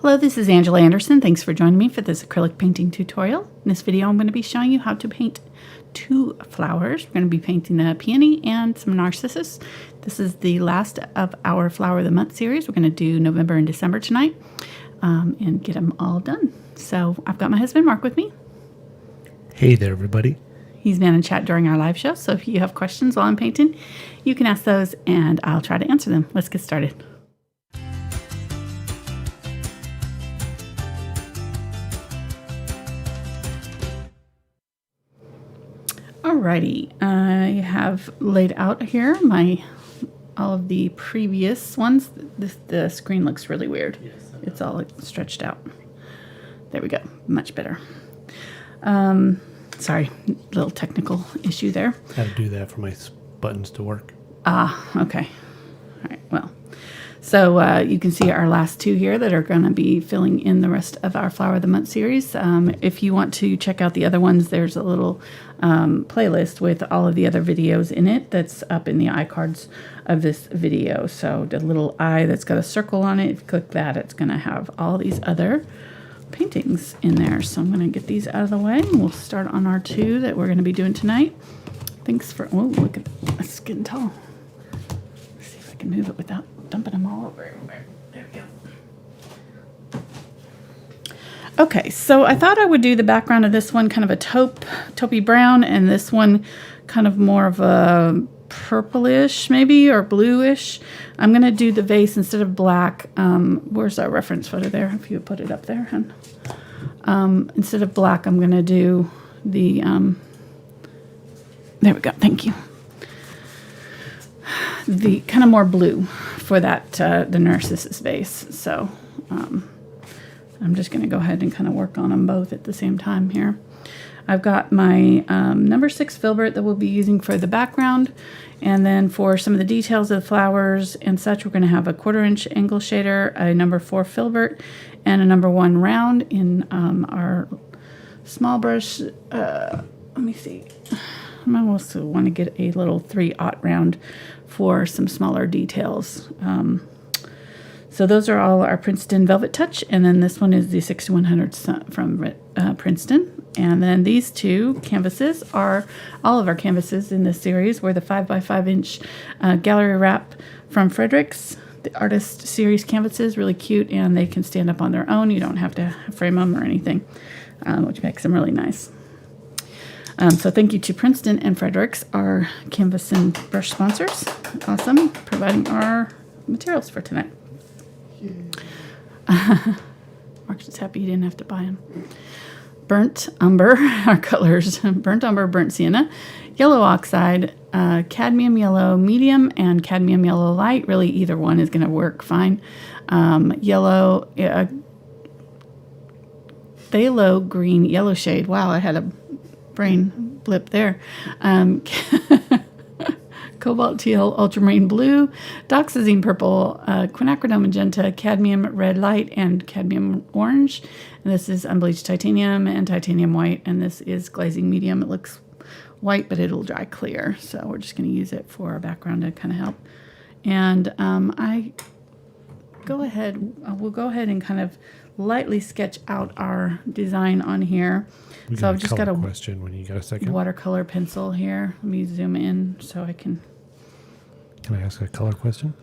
Hello, this is Angela Anderson. Thanks for joining me for this acrylic painting tutorial. In this video, I'm going to be showing you how to paint two flowers. We're going to be painting a peony and some narcissus. This is the last of our Flower of the Month series. We're going to do November and December tonight and get them all done. So I've got my husband Mark with me. Hey there, everybody. He's been in chat during our live show, so if you have questions while I'm painting, you can ask those and I'll try to answer them. Let's get started. Alrighty, I have laid out here all of the previous ones. The screen looks really weird. It's all stretched out. There we go, much better. Sorry, little technical issue there. How to do that for my buttons to work. Okay. All right, well. So you can see our last two here that are going to be filling in the rest of our Flower of the Month series. If you want to check out the other ones, there's a little playlist with all of the other videos in it that's up in the iCards of this video. So the little eye that's got a circle on it, if you click that, it's going to have all these other paintings in there. So I'm going to get these out of the way and we'll start on our two that we're going to be doing tonight. Thanks for, oh, look at that, it's getting tall. Let's see if I can move it without dumping them all over everywhere. There we go. Okay, so I thought I would do the background of this one kind of a taupey brown, and this one kind of more of a purplish maybe, or bluish. I'm going to do the vase instead of black. Where's our reference photo there? If you would put it up there. Instead of black, I'm going to do the, there we go, thank you. The kind of more blue for that, the Narcissus vase. So I'm just going to go ahead and kind of work on them both at the same time here. I've got my number 6 Filbert that we'll be using for the background. And then for some of the details of the flowers and such, we're going to have a 1/4 inch angle shader, a number 4 Filbert, and a number 1 round in our small brush. Let me see. I also want to get a little 3/0 round for some smaller details. So those are all our Princeton VelvetTouch, and then this one is the 6100 from Princeton. And then these two canvases are all of our canvases in this series. Were the 5x5 inch gallery wrap from Fredrix. The Artist Series canvases, really cute, and they can stand up on their own. You don't have to frame them or anything, which makes them really nice. So thank you to Princeton and Fredrix, our canvas and brush sponsors. Awesome, providing our materials for tonight. Mark's just happy he didn't have to buy them. Burnt Umber, our colors, Burnt Umber, Burnt Sienna, Yellow Oxide, Cadmium Yellow Medium, and Cadmium Yellow Light. Really, either one is going to work fine. Yellow, Phthalo Green Yellow shade. Wow, I had a brain blip there. Cobalt Teal, Ultramarine Blue, Dioxazine Purple, Quinacridone Magenta, Cadmium Red Light, and Cadmium Orange. And this is Unbleached Titanium and Titanium White, and this is Glazing Medium. It looks white, but it'll dry clear, so we're just going to use it for our background to kind of help. And we'll go ahead and kind of lightly sketch out our design on here. So I've just got a question when you got a second. Watercolor pencil here. Let me zoom in so I can. Can I ask a color question?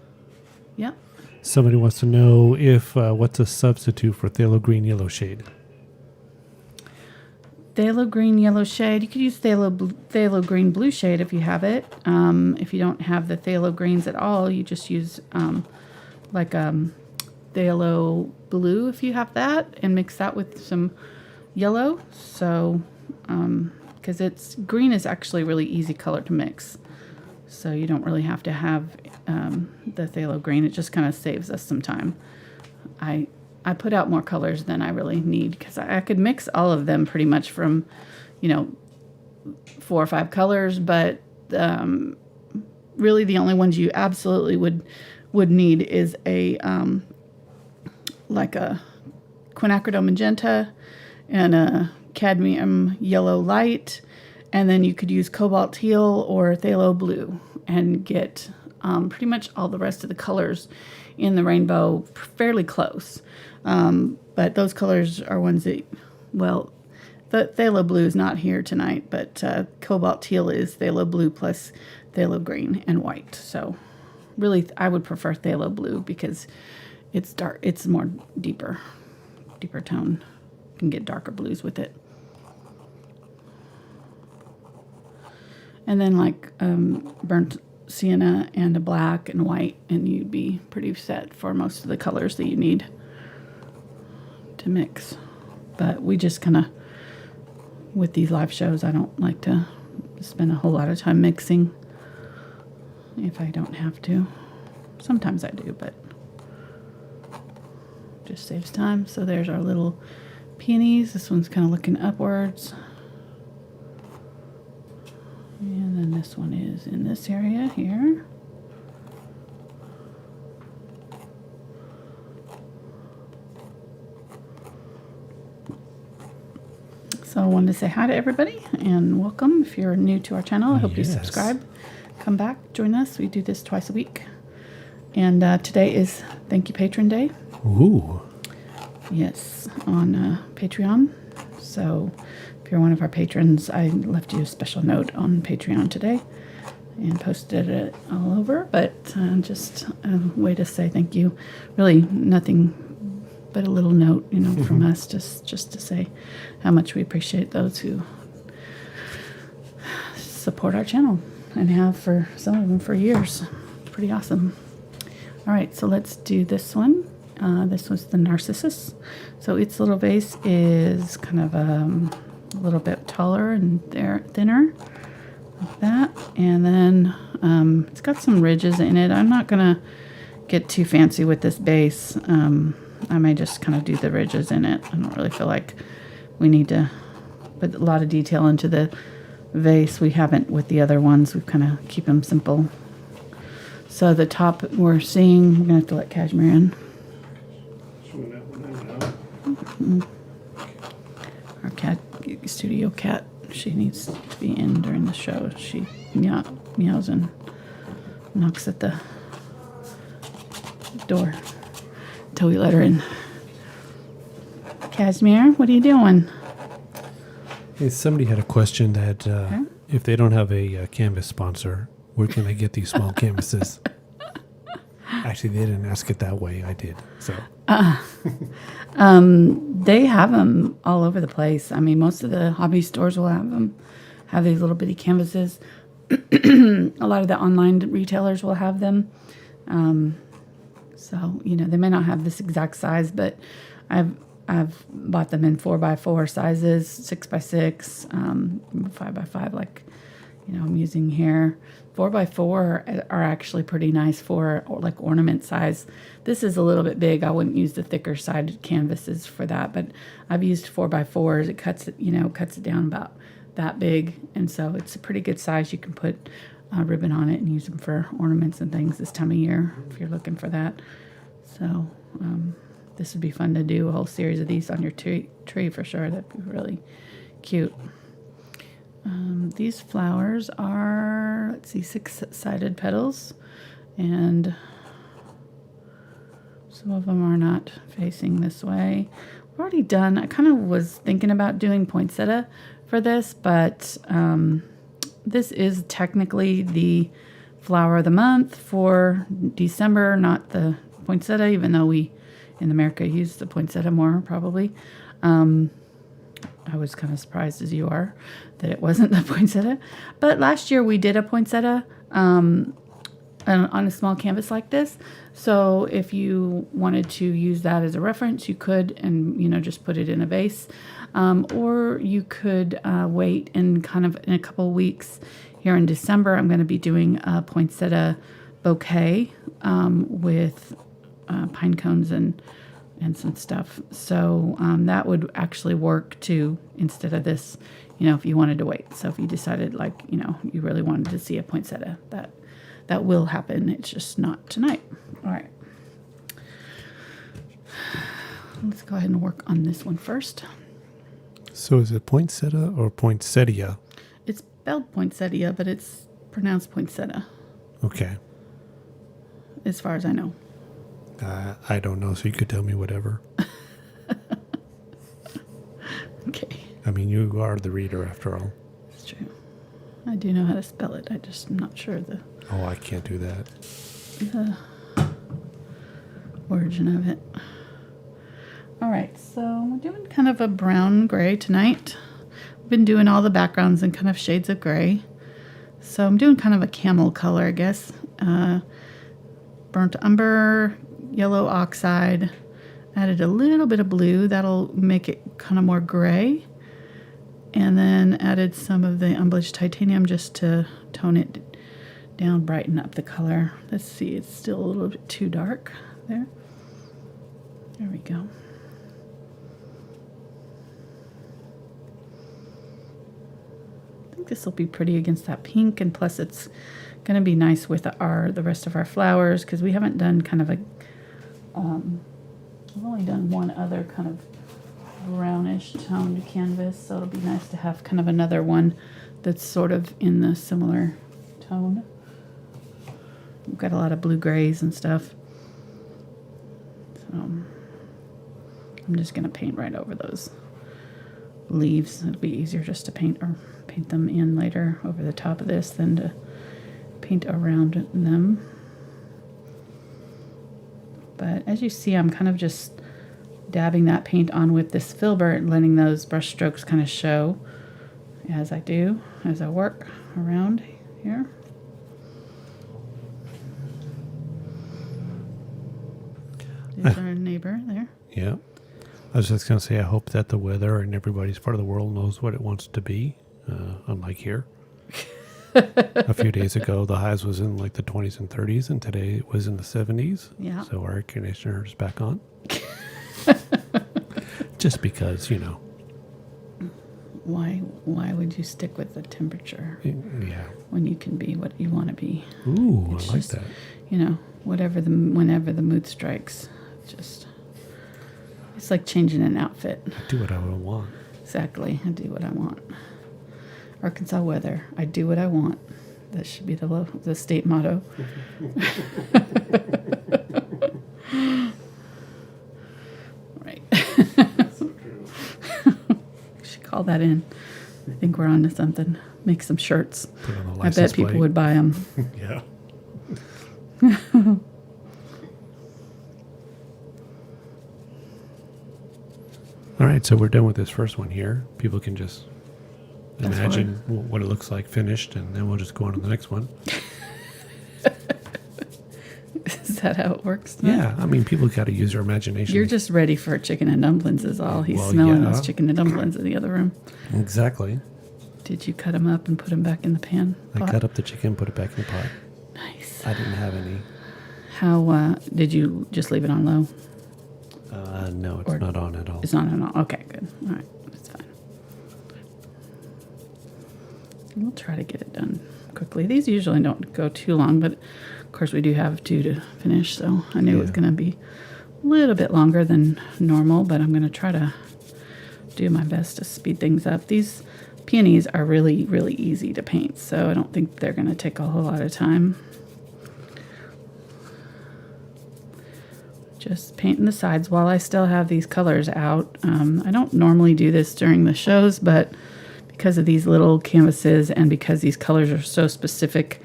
Yep. Somebody wants to know if what's a substitute for phthalo green yellow shade? Phthalo green yellow shade. You could use phthalo green blue shade if you have it. If you don't have the phthalo greens at all, you just use phthalo blue if you have that, and mix that with some yellow. So because green is actually a really easy color to mix, so you don't really have to have the phthalo green. It just kind of saves us some time. I put out more colors than I really need, because I could mix all of them pretty much from 4 or 5 colors, but really the only ones you absolutely would need is a like a Quinacridone Magenta and a Cadmium Yellow Light, and then you could use Cobalt Teal or Phthalo Blue and get pretty much all the rest of the colors in the rainbow fairly close. But those colors are ones that, well, the Phthalo Blue is not here tonight, but Cobalt Teal is Phthalo Blue plus Phthalo Green and White. So really, I would prefer Phthalo Blue because it's dark. It's more deeper tone. You can get darker blues with it. And then like burnt sienna and a black and white, and you'd be pretty set for most of the colors that you need to mix. But we just kind of, with these live shows, I don't like to spend a whole lot of time mixing if I don't have to. Sometimes I do, but just saves time. So there's our little peonies. This one's kind of looking upwards. And then this one is in this area here. So I wanted to say hi to everybody and welcome. If you're new to our channel, I hope you subscribe. Come back, join us. We do this twice a week. And today is Thank You Patron Day. Ooh. Yes, on Patreon. So if you're one of our patrons, I left you a special note on Patreon today and posted it all over. But just a way to say thank you. Really nothing but a little note, from us, just to say how much we appreciate those who support our channel and have for some of them for years. Pretty awesome. All right, so let's do this one. This was the Narcissus. So its little vase is kind of a little bit taller and thinner, like that. And then it's got some ridges in it. I'm not gonna get too fancy with this base. I may just kind of do the ridges in it. I don't really feel like we need to put a lot of detail into the vase. We haven't with the other ones. We've kind of keep them simple. So the top we're seeing, we're gonna have to let Cashmere in. Our cat, studio cat, she needs to be in during the show. She meows and knocks at the door until we let her in. Cashmere, what are you doing? Hey, somebody had a question that if they don't have a canvas sponsor, where can they get these small canvases? Actually, they didn't ask it that way. I did. So they have them all over the place. I mean, most of the hobby stores will have them. Have these little bitty canvases. A lot of the online retailers will have them. So they may not have this exact size, but I've bought them in 4x4 sizes, 6x6, 5x5, like I'm using here. 4x4 are actually pretty nice for like ornament size. This is a little bit big. I wouldn't use the thicker sided canvases for that, but I've used 4x4s. It cuts it down about that big, and so it's a pretty good size. You can put ribbon on it and use them for ornaments and things this time of year if you're looking for that. So this would be fun to do a whole series of these on your tree for sure. That'd be really cute. These flowers are, let's see, 6-sided petals, and some of them are not facing this way. We've already done, I kind of was thinking about doing poinsettia for this, but this is technically the flower of the month for December, not the poinsettia, even though we in America use the poinsettia more probably. I was kind of surprised, as you are, that it wasn't the poinsettia. But last year we did a poinsettia on a small canvas like this. So if you wanted to use that as a reference, you could, and just put it in a vase. Or you could wait and kind of in a couple of weeks here in December, I'm going to be doing a poinsettia bouquet with pine cones and some stuff. So that would actually work too, instead of this, if you wanted to wait. So if you decided you really wanted to see a poinsettia, that will happen. It's just not tonight. All right. Let's go ahead and work on this one first. So is it poinsettia or poinsettia? It's spelled poinsettia, but it's pronounced poinsettia. Okay. as far as I know. I don't know, so you could tell me whatever. Okay. I mean, you are the reader after all. It's true. I do know how to spell it. I just am not sure the Oh, I can't do that. origin of it. All right, so we're doing kind of a brown gray tonight. I've been doing all the backgrounds in kind of shades of gray. So I'm doing kind of a camel color, I guess. Burnt umber, yellow oxide. Added a little bit of blue. That'll make it kind of more gray. And then added some of the unbleached titanium just to tone it down, brighten up the color. Let's see, it's still a little bit too dark there. There we go. I think this will be pretty against that pink, and plus it's going to be nice with the rest of our flowers, because we haven't done kind of a I've only done one other kind of brownish toned canvas, so it'll be nice to have kind of another one that's sort of in the similar tone. We've got a lot of blue grays and stuff, so I'm just going to paint right over those leaves. It'll be easier just to paint them in later over the top of this than to paint around them. But as you see, I'm kind of just dabbing that paint on with this Filbert and letting those brush strokes kind of show as I work around here. There's our neighbor there. Yeah. I was just going to say, I hope that the weather in everybody's part of the world knows what it wants to be, unlike here. A few days ago, the highs was in like the 20s and 30s, and today it was in the 70s. Yeah. So our air conditioner is back on. Just because, you know. Why would you stick with the temperature? Yeah. When you can be what you want to be. Ooh, It's I like just, that. You know, whenever the mood strikes, it's like changing an outfit. I do what I would want. Exactly. I do what I want. Arkansas weather. I do what I want. That should be the state motto. Right. So true. Should call that in. I think we're on to something. Make some shirts. Put on the I license bet people plate. would buy them. Yeah. All right, so we're done with this first one here. People can just imagine what it looks like finished, and then we'll just go on to the next one. Is that how it works? Yeah, I mean, people got to use their imagination. You're just ready for chicken and dumplings is all. He's smelling yeah. those chicken and dumplings in the other room. Exactly. Did you cut them up and put them back in the pan? I pot? cut up the chicken, put it back in the pot. Nice. I didn't have any. How did you just leave it on low? No, it's not on at all. It's not on all. Okay, good. All right, that's fine. We'll try to get it done quickly. These usually don't go too long, but of course we do have 2 to finish, so I knew it was going to be a little bit longer than normal, but I'm going to try to do my best to speed things up. These peonies are really, really easy to paint, so I don't think they're going to take a whole lot of time. Just painting the sides while I still have these colors out. I don't normally do this during the shows, but because of these little canvases and because these colors are so specific,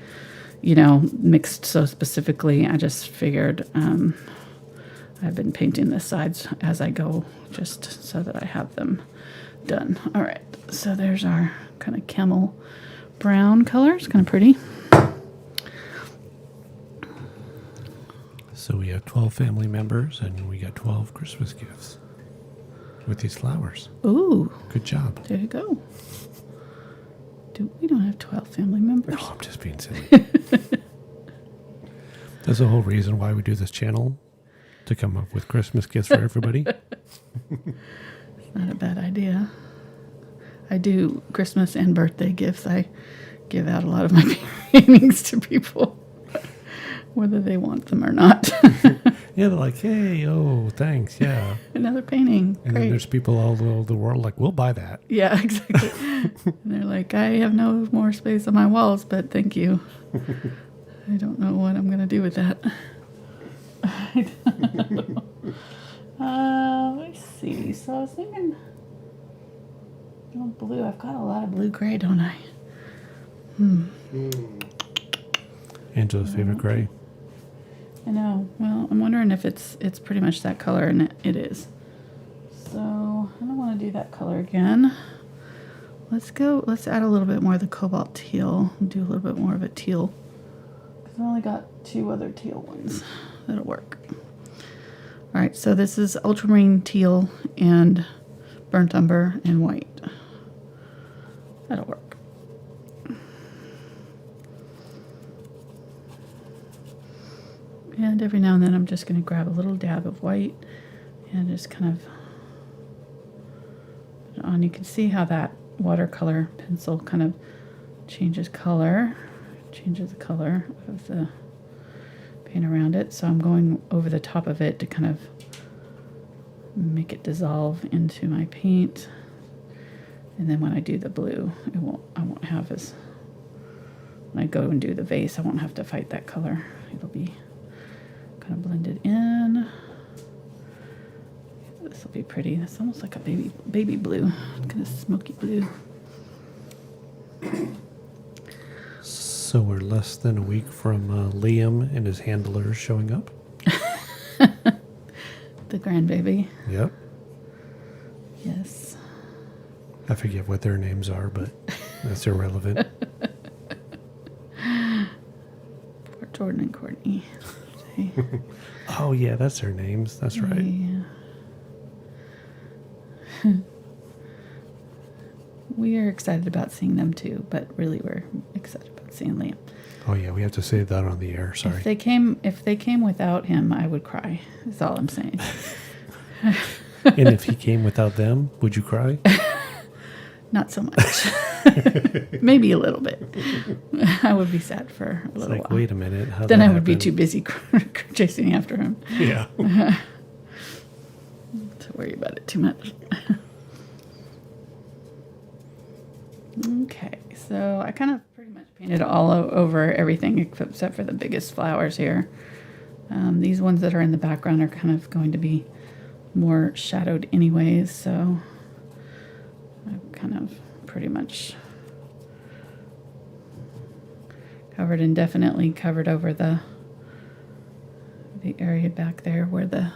you know, mixed so specifically, I just figured I've been painting the sides as I go just so that I have them done. All right, so there's our kind of camel brown color. It's kind of pretty. So we have 12 family members, and we got 12 Christmas gifts with these flowers. Ooh. Good job. There you go. We don't have 12 family members. No, I'm just being silly. That's the whole reason why we do this channel, to come up with Christmas gifts for everybody. It's not a bad idea. I do Christmas and birthday gifts. I give out a lot of my paintings to people, whether they want them or not. Yeah, they're like, hey, oh, thanks, yeah. Another painting. And Great. then there's people all over the world like, we'll buy that. Yeah, exactly. And they're like, I have no more space on my walls, but thank you. I don't know what I'm going to do with that. Right. Let's see. So I was thinking, oh, blue. I've got a lot of blue-gray, don't I? Angela's favorite gray. I know. Well, I'm wondering if it's pretty much that color, and it is. So I don't want to do that color again. Let's add a little bit more of the Cobalt teal. Do a little bit more of a teal. Because I only got 2 other teal ones. That'll work. All right, so this is Ultramarine Teal and Burnt Umber and White. That'll work. And every now and then I'm just going to grab a little dab of white and just kind of put it on. You can see how that watercolor pencil kind of changes the color of the paint around it. So I'm going over the top of it to kind of make it dissolve into my paint. And then when I do the blue, I won't have as, when I go and do the vase, I won't have to fight that color. It'll be kind of blended in. This will be pretty. That's almost like a baby blue, kind of smoky blue. So we're less than a week from Liam and his handlers showing up. The grandbaby. Yep. Yes. I forget what their names are, but that's irrelevant. Poor Jordan and Courtney. Oh, yeah, that's their names. That's right. Yeah. We are excited about seeing them too, but really we're excited about seeing Liam. Oh, yeah, we have to say that on the air. Sorry. If they came without him, I would cry. That's all I'm saying. And if he came without them, would you cry? Not so much. Maybe a little bit. I would be sad for a little while. Wait a minute. Then I would be too busy chasing after him. Yeah. To worry about it too much. Okay, so I kind of pretty much painted all over everything except for the biggest flowers here. These ones that are in the background are kind of going to be more shadowed anyways, so I've kind of pretty much covered and definitely covered over the area back there where the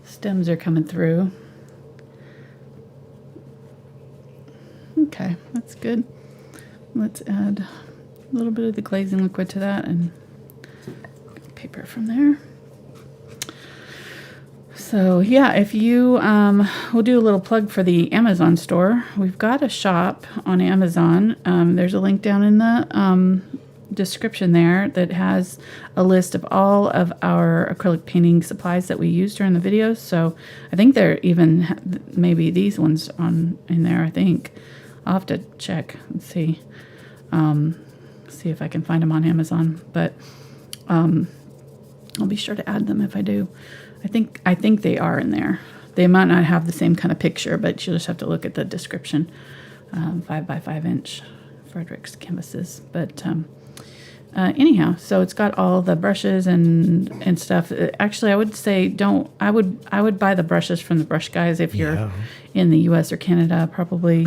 stems are coming through. Okay, that's good. Let's add a little bit of the glazing liquid to that and paper from there. So yeah, if you, we'll do a little plug for the Amazon store. We've got a shop on Amazon. There's a link down in the description there that has a list of all of our acrylic painting supplies that we use during the videos. So I think there even maybe these ones in there, I think. I'll have to check and see if I can find them on Amazon. But I'll be sure to add them if I do. I think they are in there. They might not have the same kind of picture, but you'll just have to look at the description. 5 by 5 inch Fredrix canvases. But anyhow, so it's got all the brushes and stuff. Actually, I would say I would buy the brushes from the brush guys if you're in the U.S. or Canada. Probably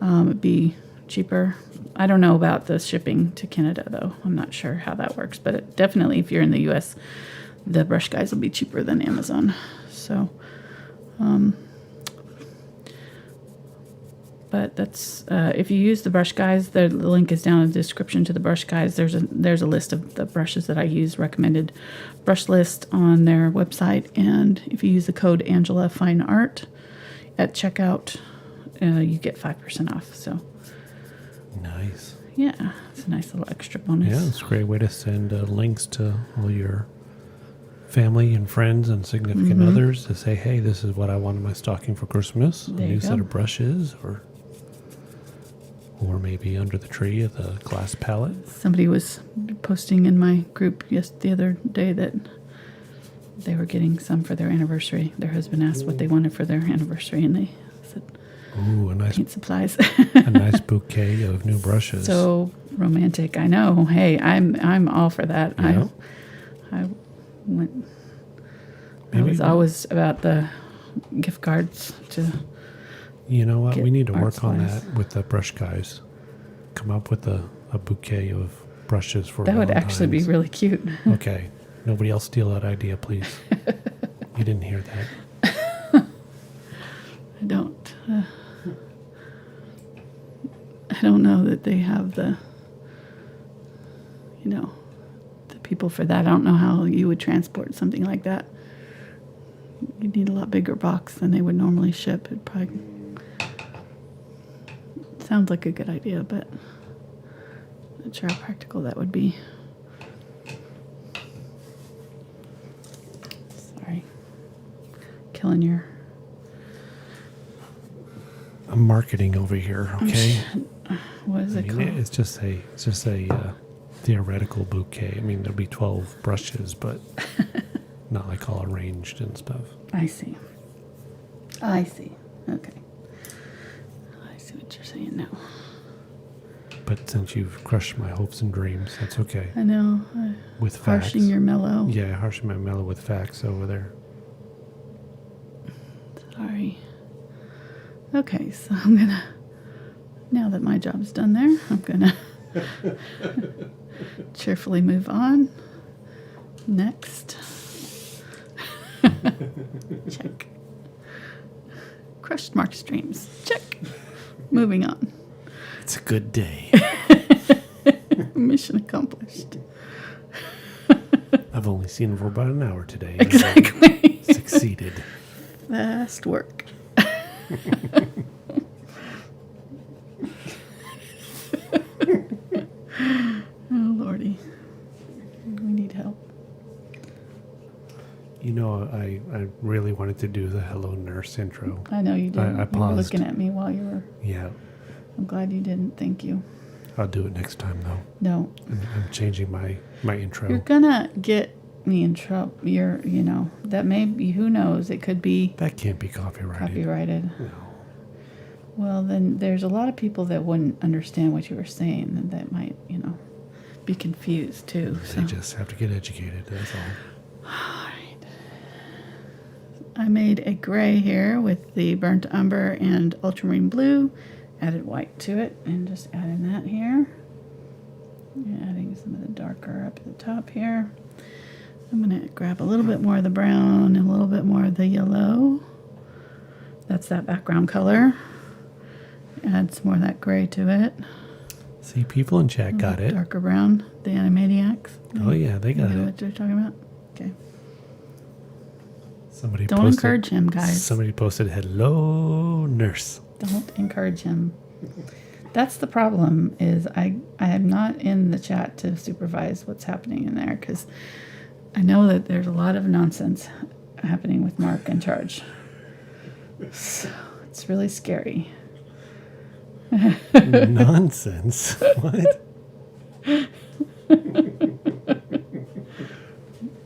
it'd be cheaper. I don't know about the shipping to Canada though. I'm not sure how that works, but definitely if you're in the U.S., the brush guys will be cheaper than Amazon. So, but that's if you use the brush guys, the link is down in the description to the brush guys. There's a list of the brushes that I use, recommended brush list on their website, and if you use the code Angela Fine Art at checkout, you get 5% off. So nice. Yeah, it's a nice little extra bonus. Yeah, it's a great way to send links to all your family and friends and significant others to say, hey, this is what I want in my stocking for Christmas. There a you new go. set of brushes or maybe under the tree of the glass palette. Somebody was posting in my group the other day that they were getting some for their anniversary. Their husband asked what they wanted for their anniversary, and they said, "Ooh, a nice paint supplies." a nice bouquet of new brushes. So romantic. I know. Hey, I'm all for that. Yeah. I went It's always about the gift cards to. You know what? We need to art work on supplies. that with the brush guys. Come up with a bouquet of brushes for That would actually be Valentine's. really cute. Okay. Nobody else steal that idea, please. You didn't hear that. I don't know that they have the people for that. I don't know how you would transport something like that. You'd need a lot bigger box than they would normally ship. It probably sounds like a good idea, but not sure how practical that would be. Sorry. Killing your... I'm marketing over here, okay? What is it called? It's just a theoretical bouquet. I mean, there'll be 12 brushes, but not like all arranged and stuff. I see. Okay. I see what you're saying now. But since you've crushed my hopes and dreams, that's okay. I know. With facts. Harshing your mellow. Yeah, harshing my mellow with facts over there. Sorry. Okay, so I'm gonna, now that my job's done there, I'm gonna cheerfully move on. Next. Check. Crushed Mark's dreams. Check. Moving on. It's a good day. Mission accomplished. I've only seen him for about an hour today. Exactly. Succeeded. Fast work. Oh, Lordy. We need help. You know, I really wanted to do the Hello Nurse intro. I know you did. I You were paused. looking at me while you were... Yeah, I'm glad you didn't. Thank you. I'll do it next time, though. No. I'm changing my intro. You're gonna get me in trouble. That may be, who knows? It could be That can't be copyrighted. copyrighted. No. Well, then there's a lot of people that wouldn't understand what you were saying and that might, be confused too. They just have to get educated, that's all. All right. I made a gray here with the burnt umber and ultramarine blue. Added white to it and just adding that here. Adding some of the darker up at the top here. I'm going to grab a little bit more of the brown and a little bit more of the yellow. That's that background color. Add some more of that gray to it. See, people in chat got it. Darker brown, the Animaniacs. Oh, yeah, they got You know it. what they're talking about? Okay. Somebody Don't posted, encourage him, guys. Somebody posted, "Hello, nurse." Don't encourage him. That's the problem, is I am not in the chat to supervise what's happening in there, because I know that there's a lot of nonsense happening with Mark in charge. So it's really scary. Nonsense. What?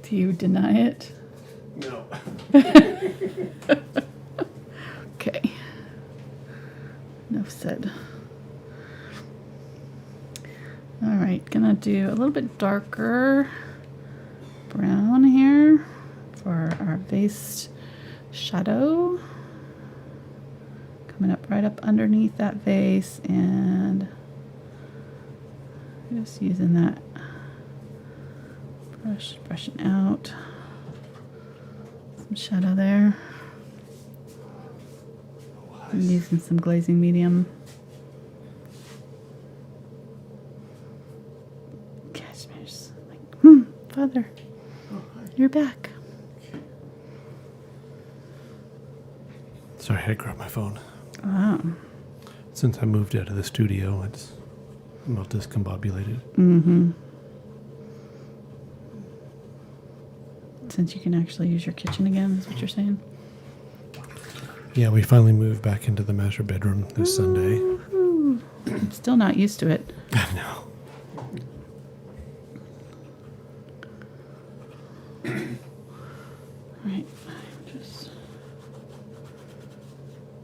Do you deny it? No. Okay. Enough said. All right, gonna do a little bit darker brown here for our vase shadow. Coming up right up underneath that vase, and just using that brush, brushing out some shadow there. I'm using some glazing medium. Cashmere's like, Father, you're back. Sorry, I had to grab my phone. Oh. Since I moved out of the studio, it's not discombobulated. Mm-hmm. Since you can actually use your kitchen again, is what you're saying? Yeah, we finally moved back into the master bedroom this Sunday. Woo-hoo. I'm still not used to it. I know. Right.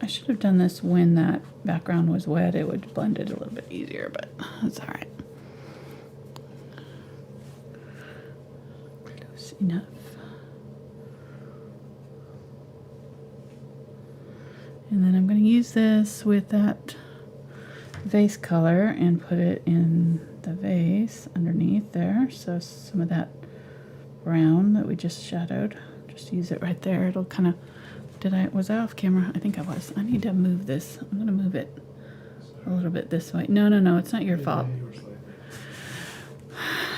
I should have done this when that background was wet. It would blend it a little bit easier, but that's all right. Close enough. And then I'm going to use this with that vase color and put it in the vase underneath there. So some of that brown that we just shadowed, just use it right there. It'll kind of, was I off camera? I think I was. I need to move this. I'm going to move it a little bit this way. No, it's not your fault.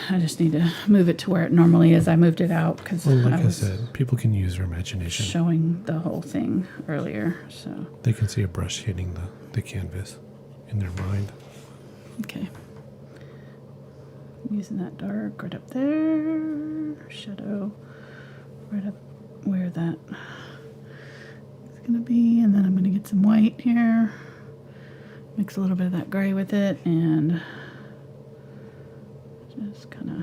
I just need to move it to where it normally is. I moved it out because like I said, people can use their imagination. Showing the whole thing earlier, so. They can see a brush hitting the canvas in their mind. Okay. Using that dark right up there. Shadow right up where that is going to be. And then I'm going to get some white here. Mix a little bit of that gray with it and just kind of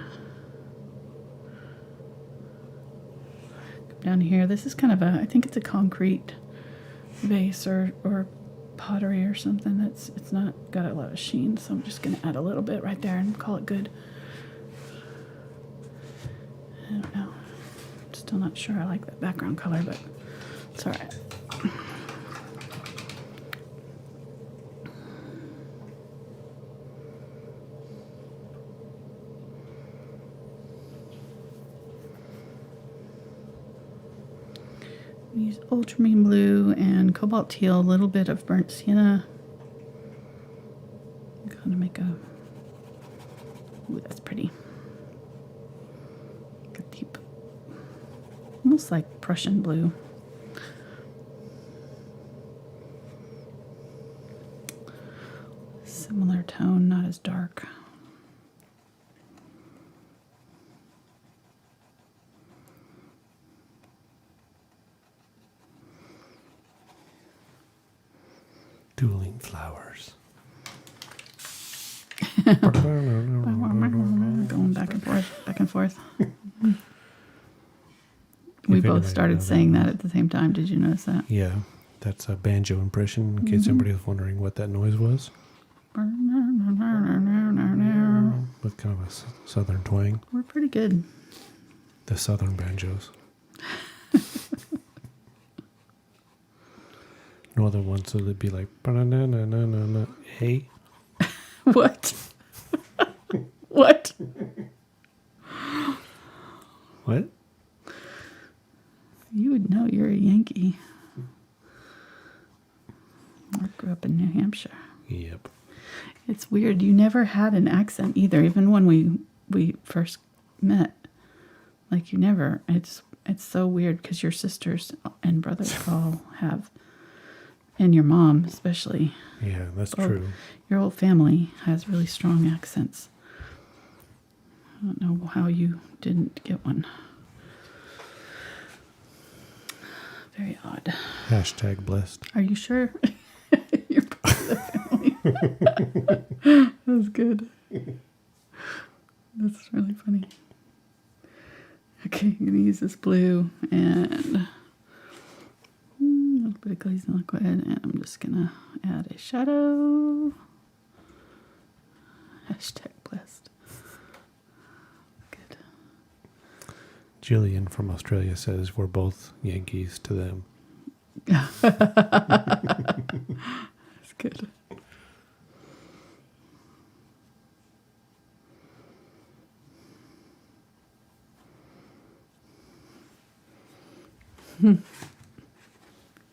come down here. This is kind of I think it's a concrete vase or pottery or something. It's not got a lot of sheen, so I'm just going to add a little bit right there and call it good. I don't know. Still not sure I like that background color, but it's all right. Use Ultramarine Blue and Cobalt Teal, a little bit of burnt sienna. Kind of make a, ooh, that's pretty. Like a deep, almost like Prussian blue. Similar tone, not as dark. Dueling flowers. Going back and forth, back and forth. We both started saying that at the same time. Did you notice that? Yeah, that's a banjo impression, in case anybody was wondering what that noise was. With kind of a southern twang. We're pretty good. The southern banjos. Northern ones, so they'd be like, hey. What? What? What? You would know, you're a Yankee. I grew up in New Hampshire. Yep. It's weird. You never had an accent either, even when we first met. Like you never. It's so weird because your sisters and brothers all have, and your mom especially. Yeah, that's true. Your whole family has really strong accents. I don't know how you didn't get one. Very odd. Hashtag blessed. Are you sure? You're part of the family. That's good. That's really funny. Okay, I'm going to use this blue and a little bit of glazing liquid, and I'm just going to add a shadow. Hashtag blessed. Good. Jillian from Australia says we're both Yankees to them. That's good.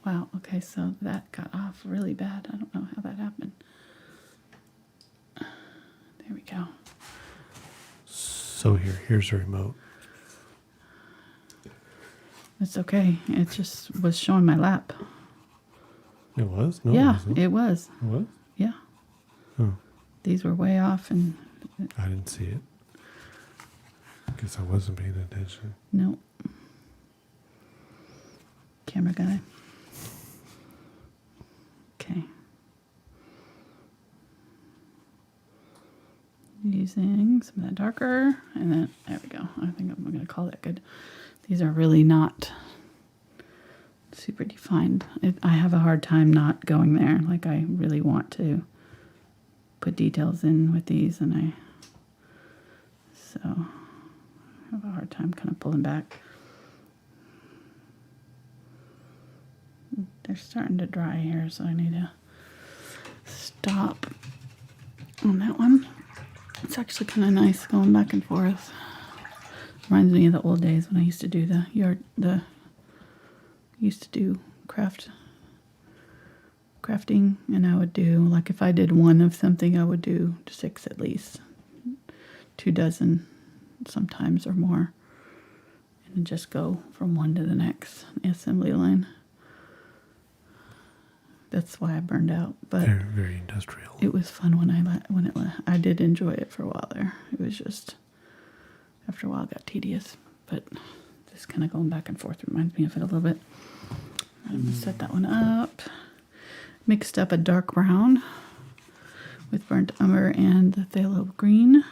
Wow, okay, so that got off really bad. I don't know how that happened. There we go. So here's the remote. It's okay. It just was showing my lap. It was? No, Yeah, it wasn't. it was. It was? Yeah. Oh, These were way off and I didn't see it. Guess I wasn't paying attention. no. Camera guy. Okay. Using some of that darker, and then there we go. I think I'm going to call that good. These are really not super defined. I have a hard time not going there. Like I really want to put details in with these, and so I have a hard time kind of pulling back. they're starting to dry here, so I need to stop on that one. It's actually kind of nice going back and forth. Reminds me of the old days when I used to do crafting, and I would do, like, if I did one of something, I would do 6 at least, 2 dozen sometimes or more, and just go from one to the next assembly line. That's why I burned out, but very, very industrial. It was fun I did enjoy it for a while there. It was just, after a while it got tedious, but just kind of going back and forth reminds me of it a little bit. I'm gonna set that one up. Mixed up a dark brown with burnt umber and the phthalo green.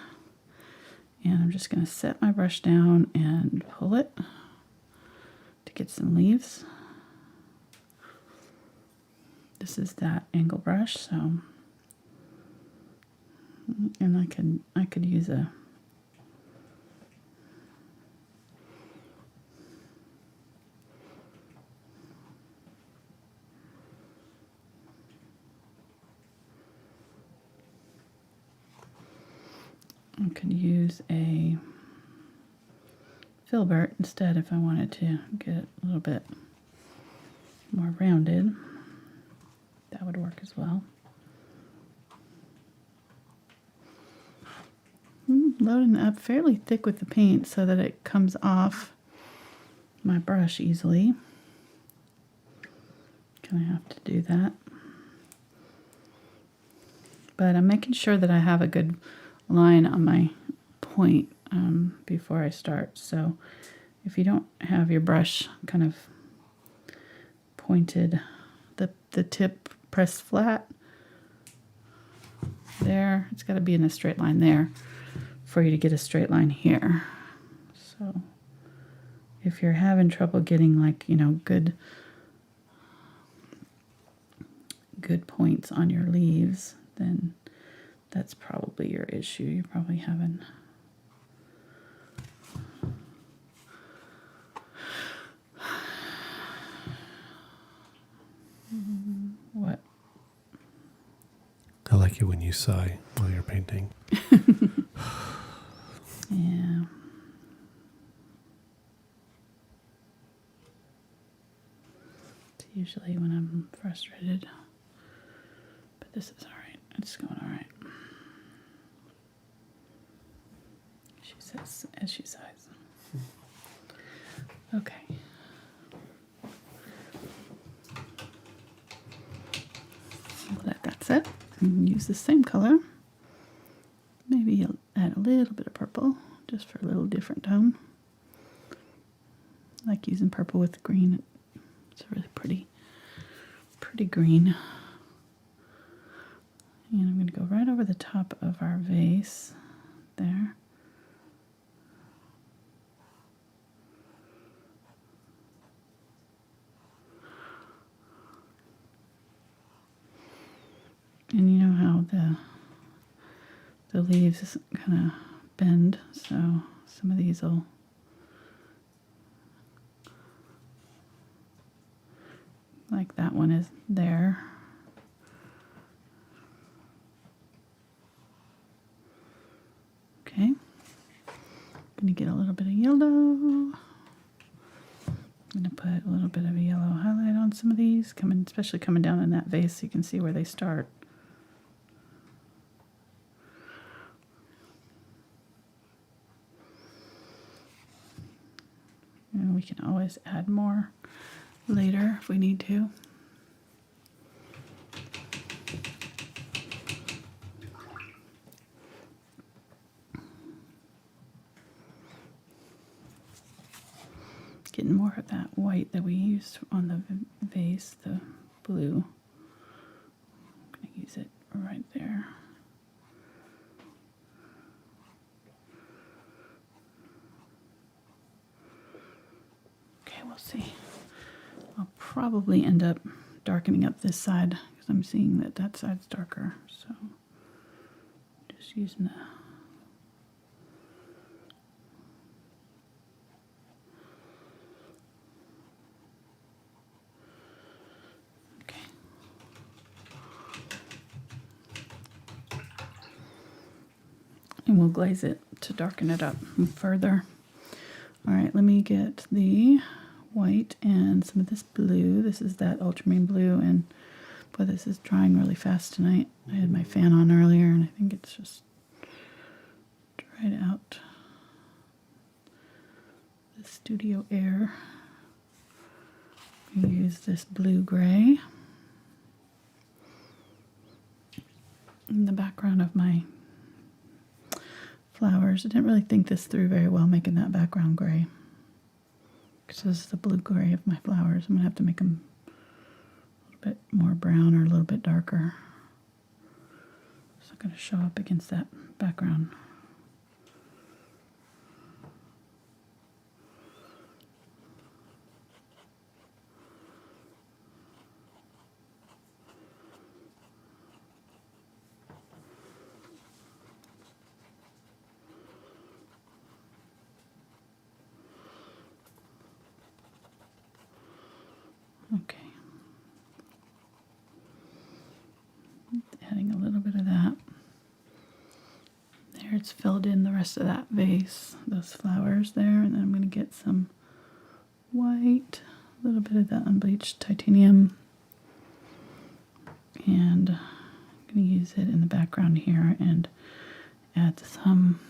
And I'm just going to set my brush down and pull it to get some leaves. This is that angle brush, so, and I could use a Filbert instead if I wanted to get it a little bit more rounded. That would work as well. Loading it up fairly thick with the paint so that it comes off my brush easily. Gonna have to do that. But I'm making sure that I have a good line on my point before I start. So if you don't have your brush kind of pointed, the tip pressed flat there, it's got to be in a straight line there for you to get a straight line here. So if you're having trouble getting, like, you know, good points on your leaves, then that's probably your issue. You're probably having what? I like it when you sigh while you're painting. Yeah. It's usually when I'm frustrated. But this is alright. It's going alright. She says as she sighs. Okay. Let that set. And use the same color. Maybe you'll add a little bit of purple just for a little different tone. I like using purple with green. It's a really pretty green. And I'm going to go right over the top of our vase there. And you know how the leaves kind of bend, so some of these will like that one is there. Okay. I'm gonna get a little bit of yellow. I'm gonna put a little bit of a yellow highlight on some of these, especially coming down in that vase so you can see where they start. And we can always add more later if we need to. Getting more of that white that we used on the vase, the blue. I'm going to use it right there. Okay, we'll see. I'll probably end up darkening up this side because I'm seeing that that side's darker. So just using the and we'll glaze it to darken it up further. All right, let me get the white and some of this blue. This is that ultramarine blue, and boy, this is drying really fast tonight. I had my fan on earlier, and I think it's just dried out the studio air. We use this blue-gray in the background of my flowers. I didn't really think this through very well, making that background gray. Because this is the blue-gray of my flowers. I'm going to have to make them a little bit more brown or a little bit darker. So I'm going to show up against that background. Okay. Adding a little bit of that. There, it's filled in the rest of that vase, those flowers there, and then I'm going to get some white, a little bit of that unbleached titanium, and I'm going to use it in the background here and add some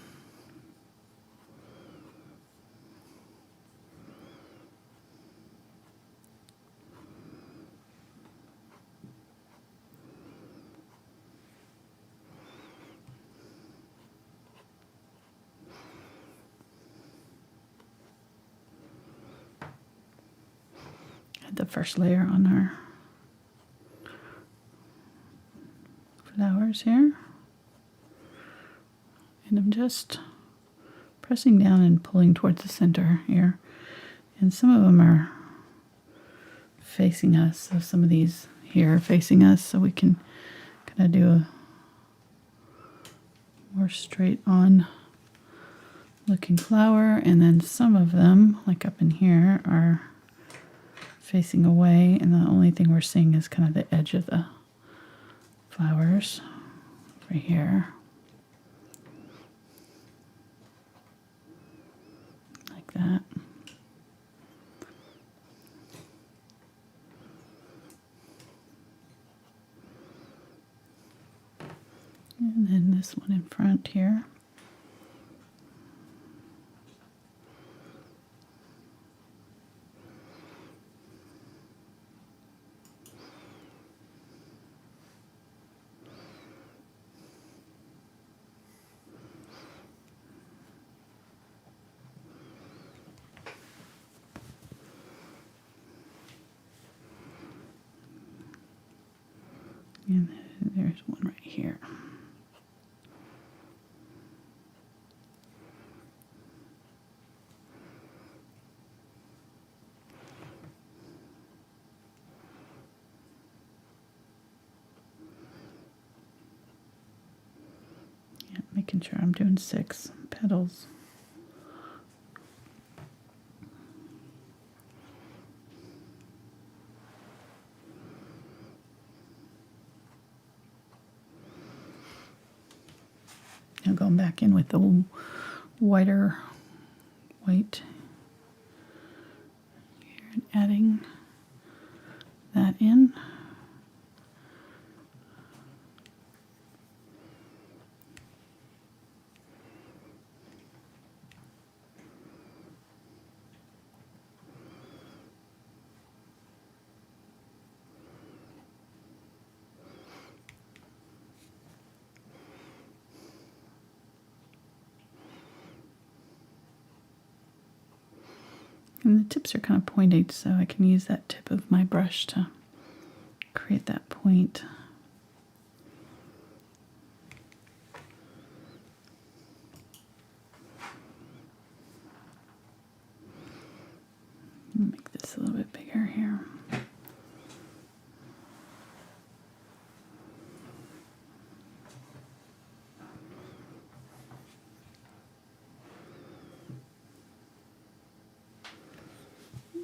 the first layer on our flowers here. And I'm just pressing down and pulling towards the center here. And some of them are facing us, so some of these here are facing us, so we can kind of do a more straight on looking flower. And then some of them, like up in here, are facing away, and the only thing we're seeing is kind of the edge of the flowers right here, like that. And then this one in front here. And there's one right here. Yeah, making sure I'm doing 6 petals. Now going back in with the whiter white here and adding that in. And the tips are kind of pointed, so I can use that tip of my brush to create that point. Make this a little bit bigger here.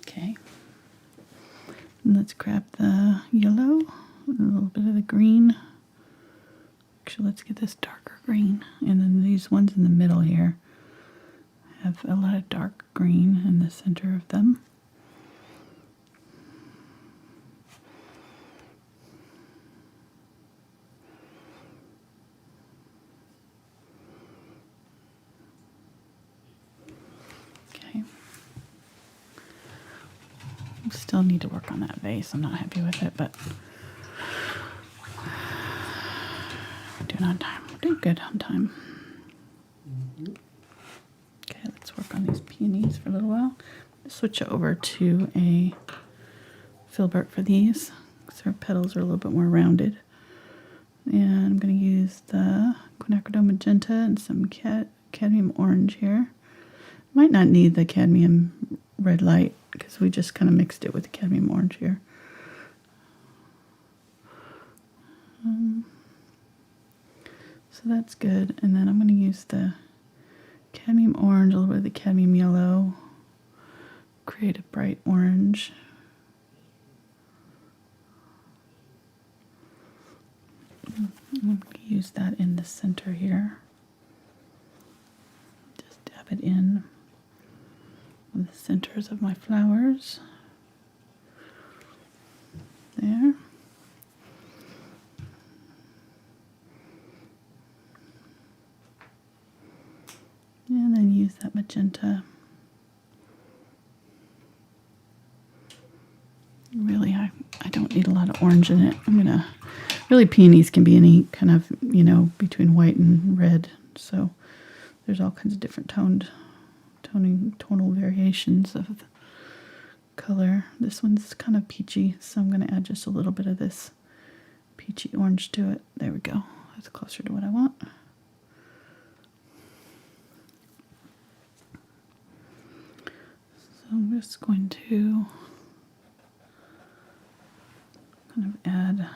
Okay, and let's grab the yellow, a little bit of the green. Actually, let's get this darker green. And then these ones in the middle here have a lot of dark green in the center of them. Okay. Still need to work on that vase. I'm not happy with it, but we're doing on time. We're doing good on time. Okay, let's work on these peonies for a little while. Switch over to a Filbert for these because their petals are a little bit more rounded. And I'm going to use the Quinacridone Magenta and some cadmium orange here. Might not need the cadmium red light because we just kind of mixed it with the cadmium orange here. So that's good. And then I'm going to use the cadmium orange, a little bit of the cadmium yellow, create a bright orange. I'm going to use that in the center here. Just dab it in the centers of my flowers. There. And then use that magenta. Really, I don't need a lot of orange in it. Really peonies can be any kind of, between white and red. So there's all kinds of different tonal variations of the color. This one's kind of peachy, so I'm going to add just a little bit of this peachy orange to it. There we go. That's closer to what I want. So I'm just going to kind of add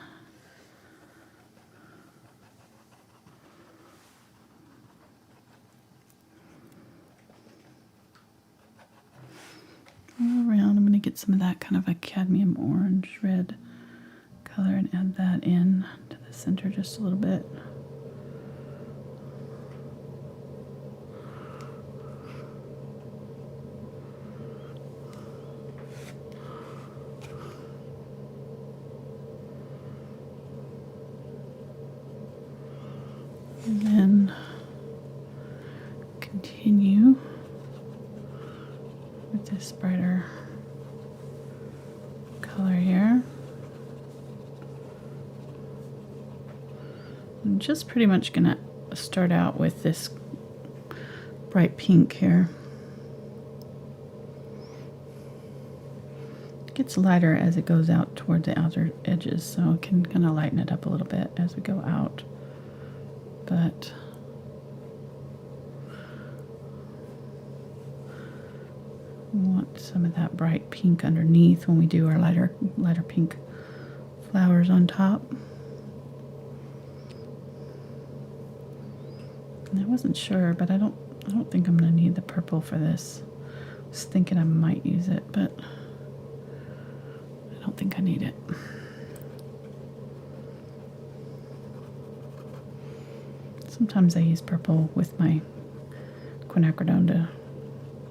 all around. I'm going to get some of that kind of a cadmium orange red color and add that in to the center just a little bit. And then continue with this brighter color here. I'm just pretty much going to start out with this bright pink here. It gets lighter as it goes out toward the outer edges, so it can kind of lighten it up a little bit as we go out. But we want some of that bright pink underneath when we do our lighter pink flowers on top. And I wasn't sure, but I don't think I'm going to need the purple for this. I was thinking I might use it, but I don't think I need it. Sometimes I use purple with my quinacridone to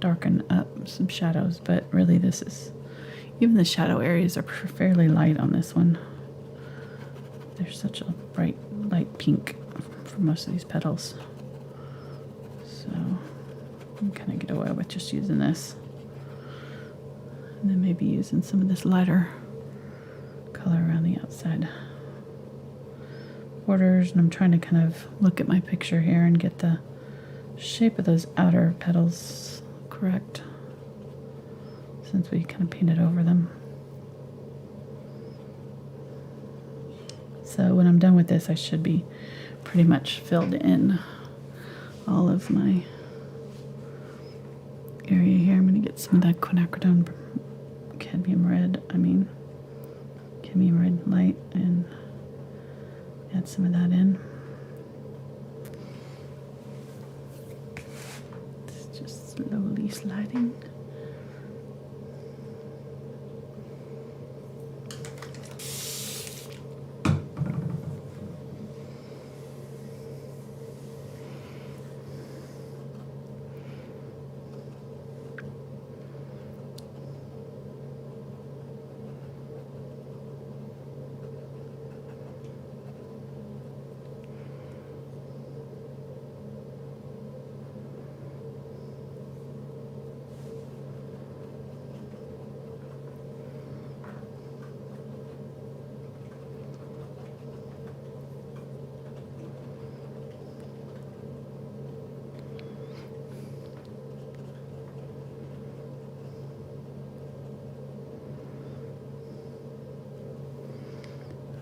darken up some shadows, but really this is, even the shadow areas are fairly light on this one. There's such a bright light pink for most of these petals. So I'm kind of get away with just using this. And then maybe using some of this lighter color around the outside borders, and I'm trying to kind of look at my picture here and get the shape of those outer petals correct since we kind of painted over them. So when I'm done with this, I should be pretty much filled in all of my area here. I'm going to get some of that quinacridone cadmium red light and add some of that in. It's just slowly sliding.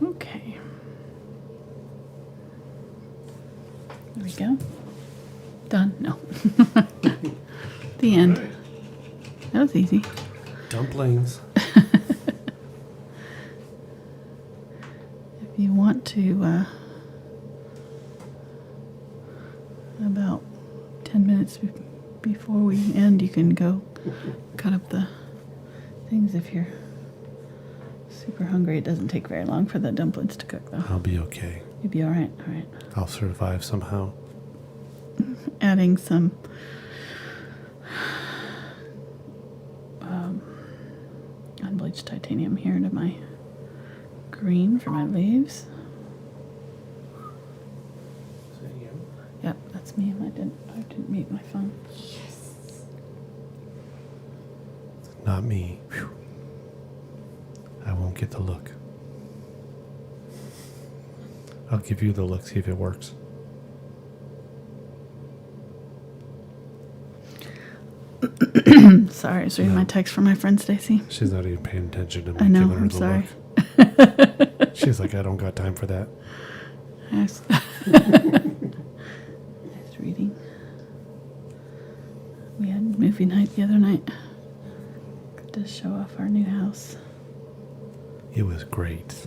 Okay. There we go. Done. No. The end. Right. That was easy. Dumplings. If you want to, about 10 minutes before we end, you can go cut up the things if you're super hungry. It doesn't take very long for the dumplings to cook, though. I'll be okay. You'll be all right. All right. I'll survive somehow. Adding some unbleached titanium here to my green for my leaves. Yep, that's me. I didn't mute my phone. Not me. Whew. I won't get the look. I'll give you the look, see if it works. Sorry, I was reading my text from my friend Stacy. She's not even paying attention to me. I know, giving her I'm the sorry. Look. She's like, I don't got time for that. I was reading. We had movie night the other night. Got to show off our new house. It was great.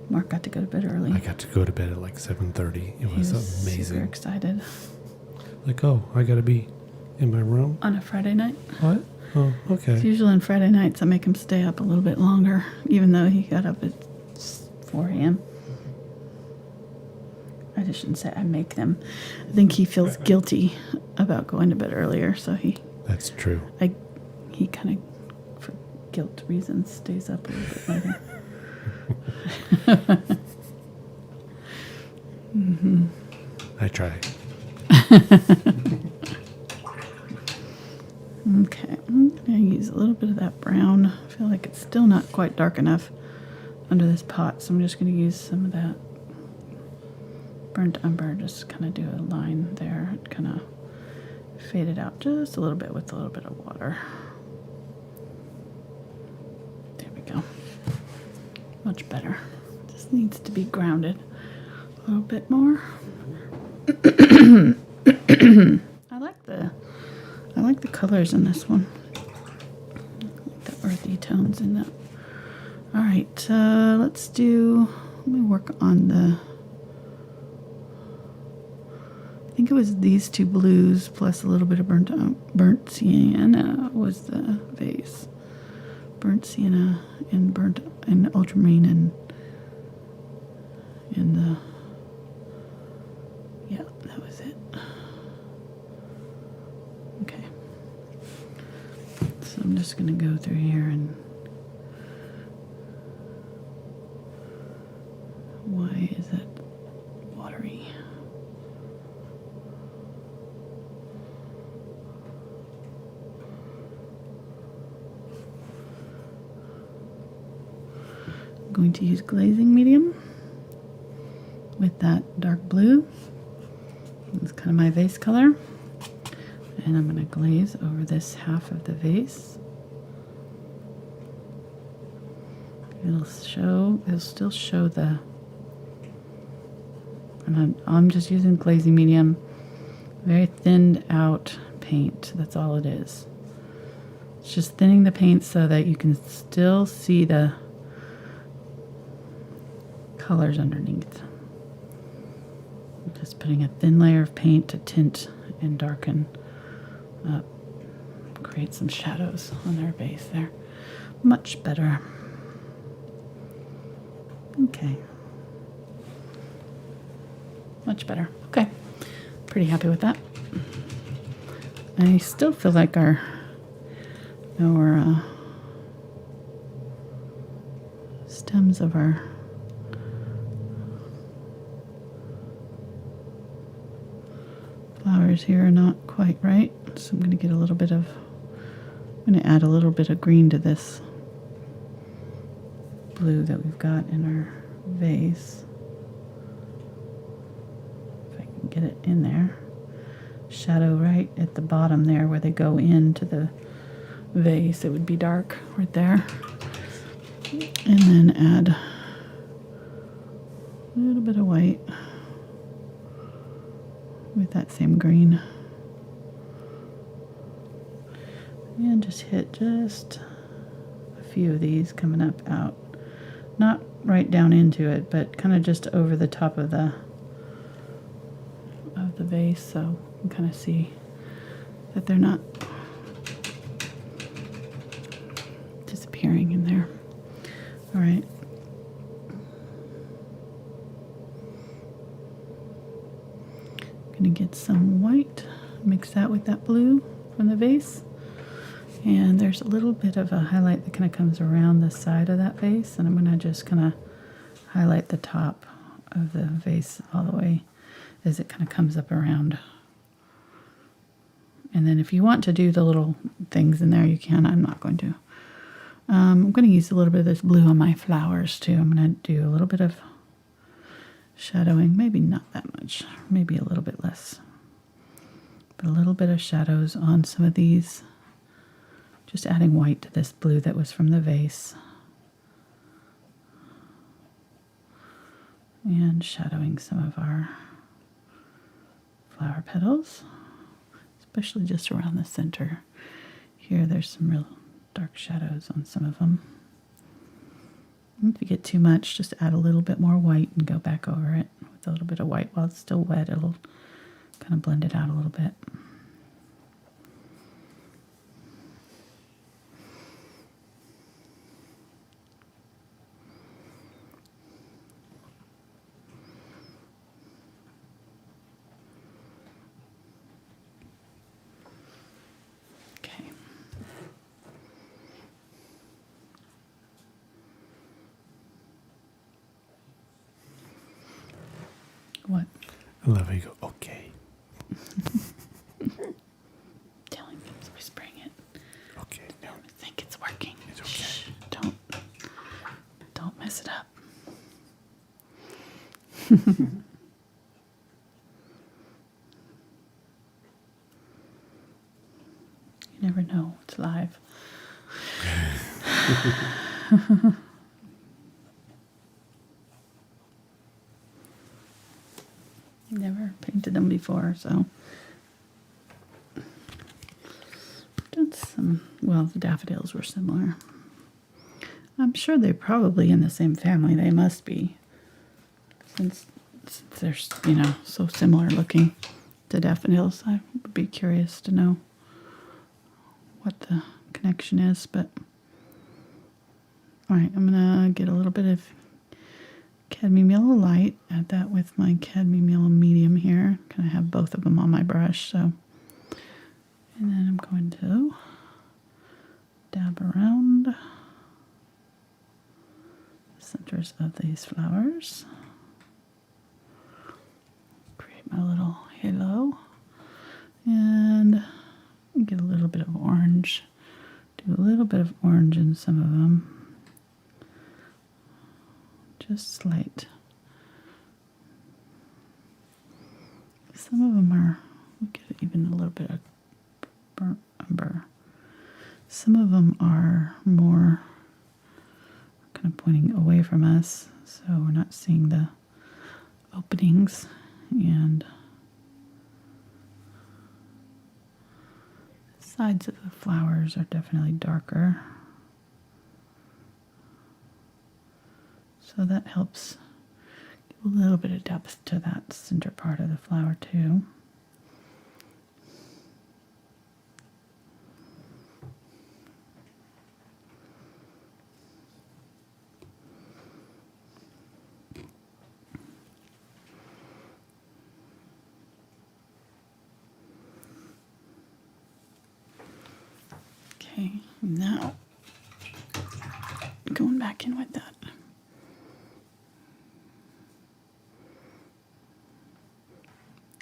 Mark got to go to bed early. I got to go to bed at like 7:30. It was amazing. Super excited. Like, oh, I got to be in my room? On a Friday night. What? Oh, okay. It's usually on Friday nights I make him stay up a little bit longer, even though he got up at 4 a.m. I just shouldn't say I make them. I think he feels guilty about going to bed earlier, so That's true. he kind of, for guilt reasons, stays up a little bit later. Mm-hmm. I try. Okay, I'm going to use a little bit of that brown. I feel like it's still not quite dark enough under this pot, so I'm just going to use some of that burnt umber, just kind of do a line there, kind of fade it out just a little bit with a little bit of water. There we go. Much better. Just needs to be grounded a little bit more. I like the colors in this one. I like the earthy tones in that. All right, let me work on I think it was these two blues plus a little bit of burnt sienna was the vase. Burnt sienna and ultramarine and the, yeah, that was it. Okay. So I'm just going to go through here and why is it watery? I'm going to use glazing medium with that dark blue. It's kind of my vase color. And I'm going to glaze over this half of the vase. It'll still show the, and I'm just using glazing medium, very thinned out paint. That's all it is. It's just thinning the paint so that you can still see the colors underneath. I'm just putting a thin layer of paint to tint and darken up, create some shadows on their base there. Much better. Okay. Much better. Okay. Pretty happy with that. I still feel like our stems of our flowers here are not quite right. So I'm going to get a little bit of, I'm going to add a little bit of green to this blue that we've got in our vase. If I can get it in there. Shadow right at the bottom there where they go into the vase. It would be dark right there. And then add A little bit of white with that same green. And just hit just a few of these coming up out. Not right down into it, but kind of just over the top of the vase, so you can kind of see that they're not disappearing in there. All right. Gonna get some white, mix that with that blue from the vase. And there's a little bit of a highlight that kind of comes around the side of that vase, and I'm gonna just kind of highlight the top of the vase all the way as it kind of comes up around. And then if you want to do the little things in there, you can. I'm not going to. I'm going to use a little bit of this blue on my flowers too. I'm going to do a little bit of shadowing, maybe not that much, maybe a little bit less. But a little bit of shadows on some of these. Just adding white to this blue that was from the vase. And shadowing some of our flower petals, especially just around the center. Here there's some real dark shadows on some of them. If you get too much, just add a little bit more white and go back over it with a little bit of white. While it's still wet, it'll kind of blend it out a little bit. What? I love how you go, okay. Telling me it's whispering it. Okay. I don't think it's working. It's okay. Shh, don't mess it up. You never know. It's live. Never painted them before, so that's well, the daffodils were similar. I'm sure they're probably in the same family. They must be, since they're, so similar looking to daffodils. I would be curious to know what the connection is, but all right, I'm gonna get a little bit of cadmium yellow light, add that with my cadmium yellow medium here. Kind of have both of them on my brush, so. And then I'm going to dab around the centers of these flowers. Create my little halo. And get a little bit of orange. Do a little bit of orange in some of them. Just slight. Some of them are, we'll get even a little bit of burnt umber. Some of them are more kind of pointing away from us, so we're not seeing the openings, and the sides of the flowers are definitely darker. So that helps give a little bit of depth to that center part of the flower too. Okay, now going back in with that.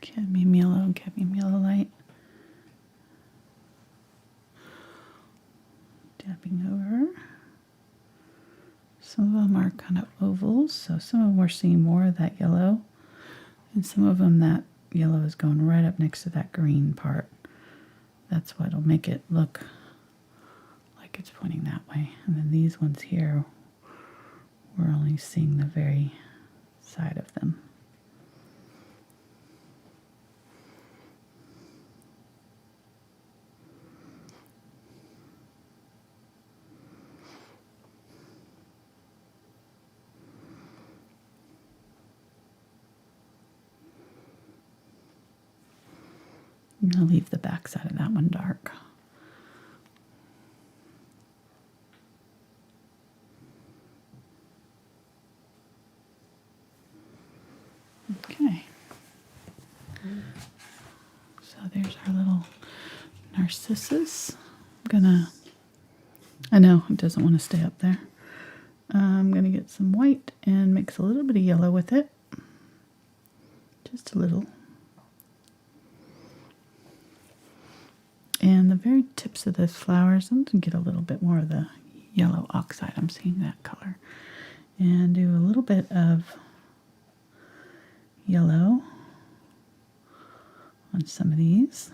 Cadmium yellow light. Dabbing over. Some of them are kind of ovals, so some of them we're seeing more of that yellow, and some of them that yellow is going right up next to that green part. That's what'll make it look like it's pointing that way. And then these ones here, we're only seeing the very side of them. I'm going to leave the back side of that one dark. Okay. So there's our little Narcissus. I know it doesn't want to stay up there. I'm going to get some white and mix a little bit of yellow with it. Just a little. And the very tips of those flowers, I'm going to get a little bit more of the yellow oxide. I'm seeing that color. And do a little bit of yellow on some of these.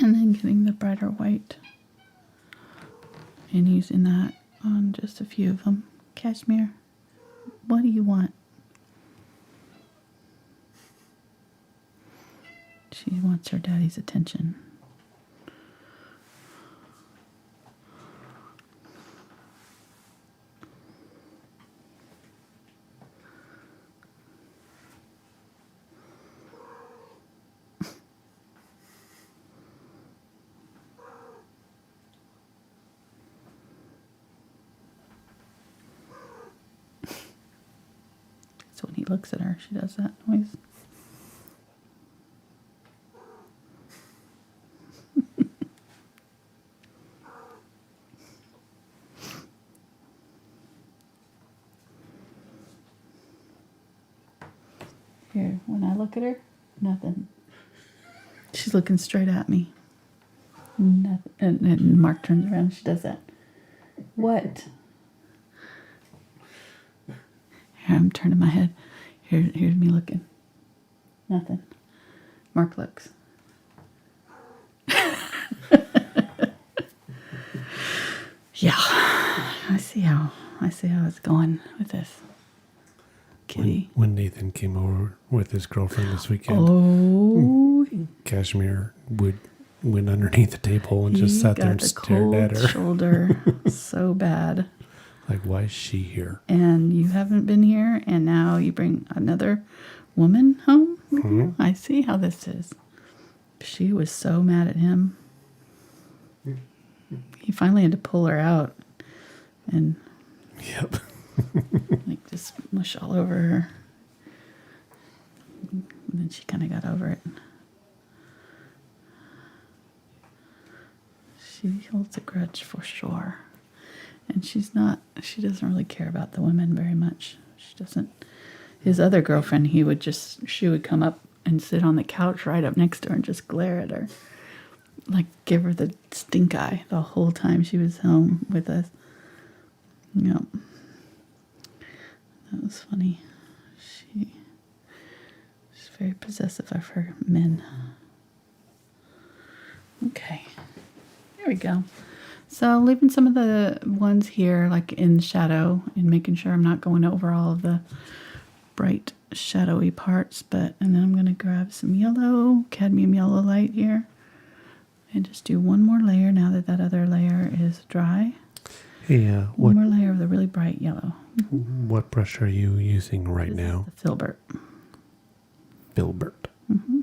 And then getting the brighter white and using that on just a few of them. Cashmere, what do you want? She wants her daddy's attention. So when he looks at her, she does that noise. Here, when I look at her, nothing. She's looking straight at me. Nothing. And Mark turns around and she does that. What? Here, I'm turning my head. Here's me looking. Nothing. Mark looks. Yeah. I see how it's going with this kitty. When Nathan came over with his girlfriend this weekend, Cashmere went underneath the table and just sat there and stared at her. Shoulder so bad. Like, why is she here? And you haven't been here, and now you bring another woman home? Mm-hmm. I see how this is. She was so mad at him. He finally had to pull her out and like just mush all over her. And then she kind of got over it. She holds a grudge for sure. And she doesn't really care about the women very much. She doesn't. His other girlfriend, she would come up and sit on the couch right up next to her and just glare at her. Like, give her the stink eye the whole time she was home with us. Yep. That was funny. She's very possessive of her men. Okay. There we go. So leaving some of the ones here like in shadow and making sure I'm not going over all of the bright shadowy parts. And then I'm going to grab some yellow, cadmium yellow light here. And just do one more layer now that other layer is dry. Hey, one more layer of the really bright yellow. Mm-hmm. What brush are you using right now? The Filbert. Filbert. Mm-hmm.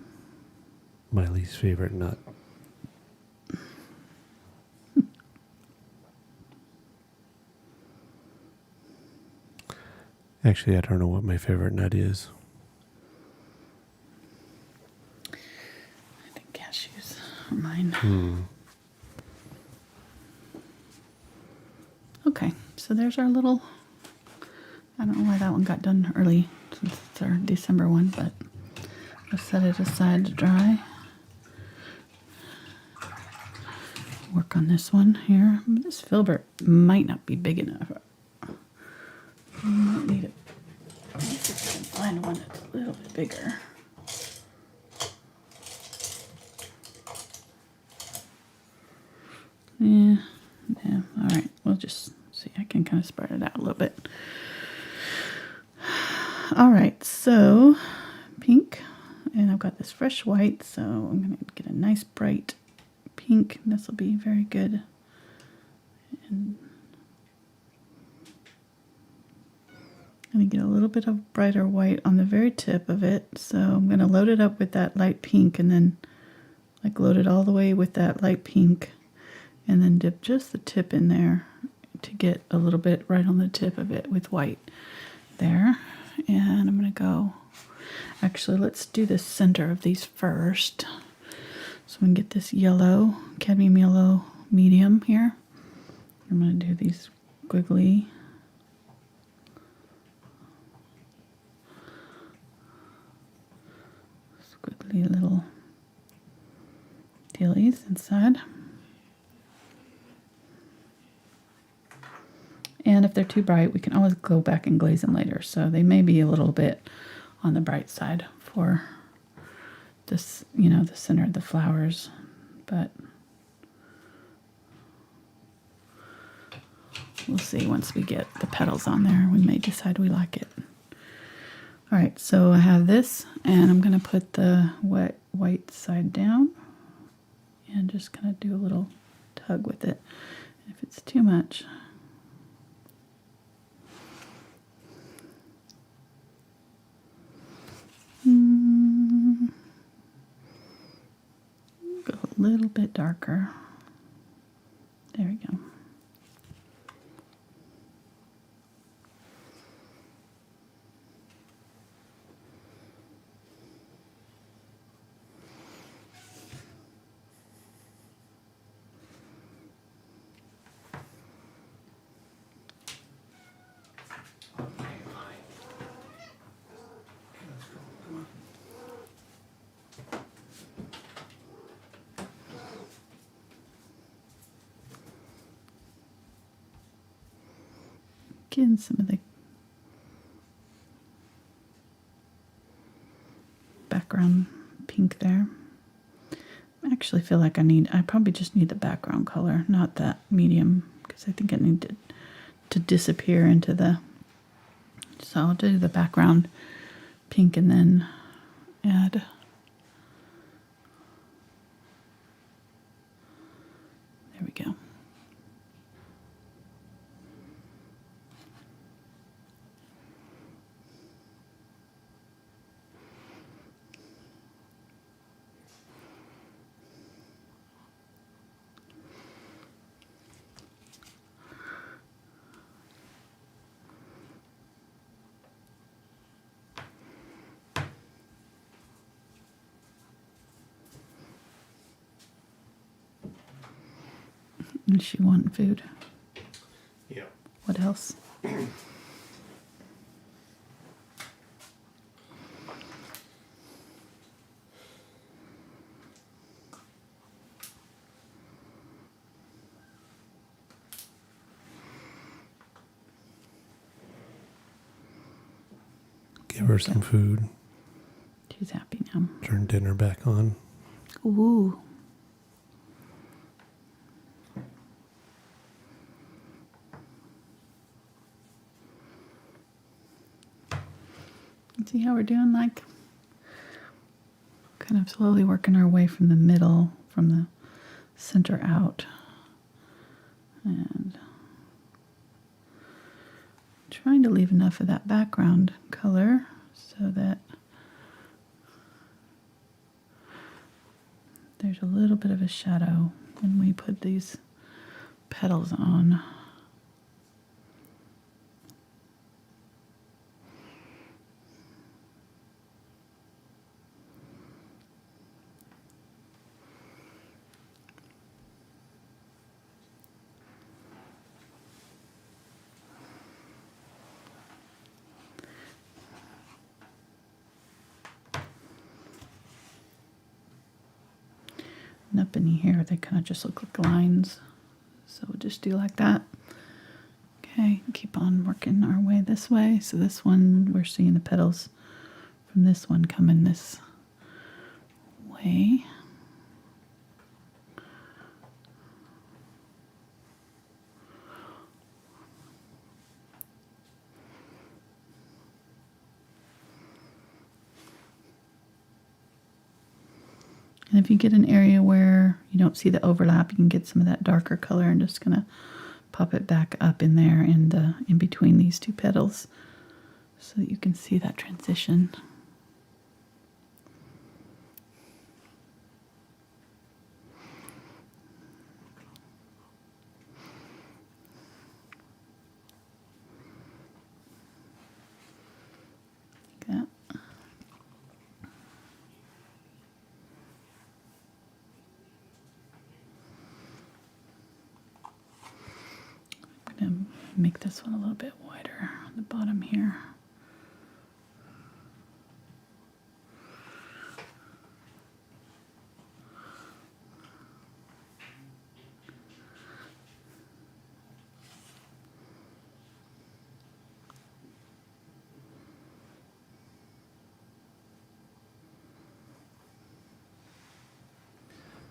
My least favorite nut. Actually, I don't know what my favorite nut is. I think cashews are mine. Okay, so there's our little, I don't know why that one got done early, since it's our December one, but I'll set it aside to dry. on this one here. This filbert might not be big enough. I might need it. Let's see if I can find one that's a little bit bigger. Yeah, all right. We'll just see. I can kind of spread it out a little bit. All right, so pink, and I've got this fresh white, so I'm going to get a nice bright pink. This will be very good. And I'm going to get a little bit of brighter white on the very tip of it, so I'm going to load it up with that light pink, and then like load it all the way with that light pink, and then dip just the tip in there to get a little bit right on the tip of it with white there. And I'm going to go, actually let's do the center of these first. So we can get this yellow, cadmium yellow medium here. I'm going to do these squiggly little dealies inside. And if they're too bright, we can always go back and glaze them later. So they may be a little bit on the bright side for this, you know, the center of the flowers. But we'll see once we get the petals on there. We may decide we like it. All right, so I have this, and I'm going to put the wet white side down and just kind of do a little tug with it. If it's too much, go a little bit darker. There we go. Getting some of the background pink there. I actually feel like I probably just need the background color, not that medium, because I think it needed to disappear into the, so I'll do the background pink and then add there we go. Is she wanting food? Yeah. What else? Give her some food. She's happy now. Turn dinner back on. Ooh. See how we're doing, like kind of slowly working our way from the middle, from the center out, and trying to leave enough of that background color so that there's a little bit of a shadow when we put these petals on. And up in here, they kind of just look like lines. So we'll just do like that. Okay, keep on working our way this way. So this one, we're seeing the petals from this one coming this way. And if you get an area where you don't see the overlap, you can get some of that darker color and just gonna pop it back up in there and in between these two petals so that you can see that transition. Like that. I'm going to make this one a little bit wider on the bottom here.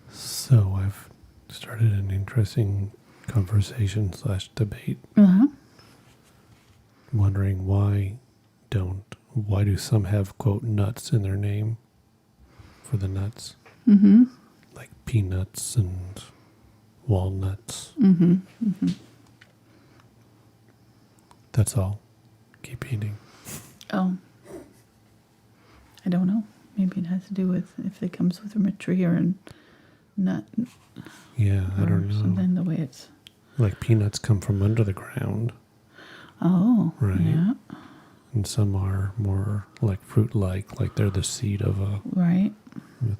So I've started an interesting conversation / debate. Uh-huh. Wondering why do some have, quote, nuts in their name for the nuts? Mm-hmm. Like peanuts and walnuts. Mm-hmm. Mm-hmm. That's all. Keep eating. Oh. I don't know. Maybe it has to do with if it comes with from a tree or a nut. Yeah, I don't know. Something the way it's... Like peanuts come from under the ground. Oh, right. Yeah. And some are more like fruit-like they're the seed of a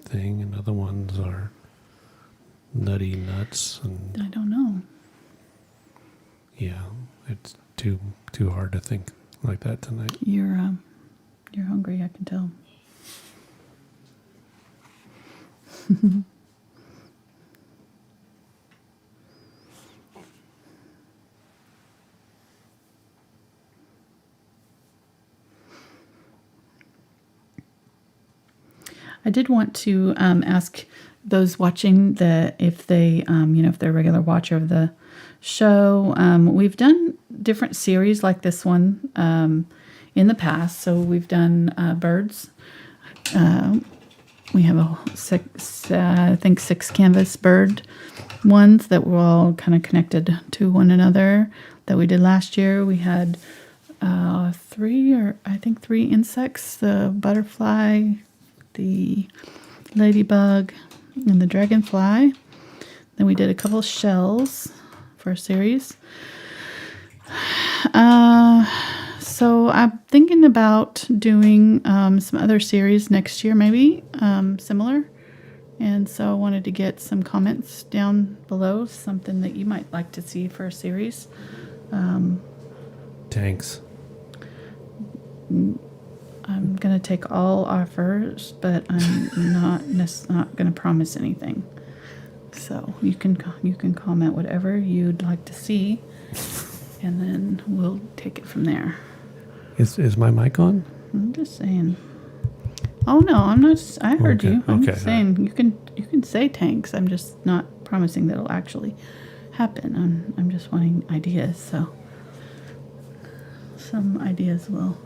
thing, and other ones are nutty nuts. And I don't know. Yeah, it's too hard to think like that tonight. You're hungry, I can tell. I did want to ask those watching if they, if they're a regular watcher of the show. We've done different series like this one in the past. So we've done birds. We have I think 6 canvas bird ones that were all kind of connected to one another that we did last year. We had 3 insects: the butterfly, the ladybug, and the dragonfly. Then we did a couple shells for a series. So I'm thinking about doing some other series next year, maybe similar. And so I wanted to get some comments down below, something that you might like to see for a series. Tanks. I'm going to take all offers, but I'm not going to promise anything. So you can comment whatever you'd like to see, and then we'll take it from there. Is my mic on? I'm just saying. Oh no, I'm not. I heard okay. you. I'm okay. just saying you can say tanks. I'm just not promising that it'll actually happen. I'm just wanting ideas. So some ideas will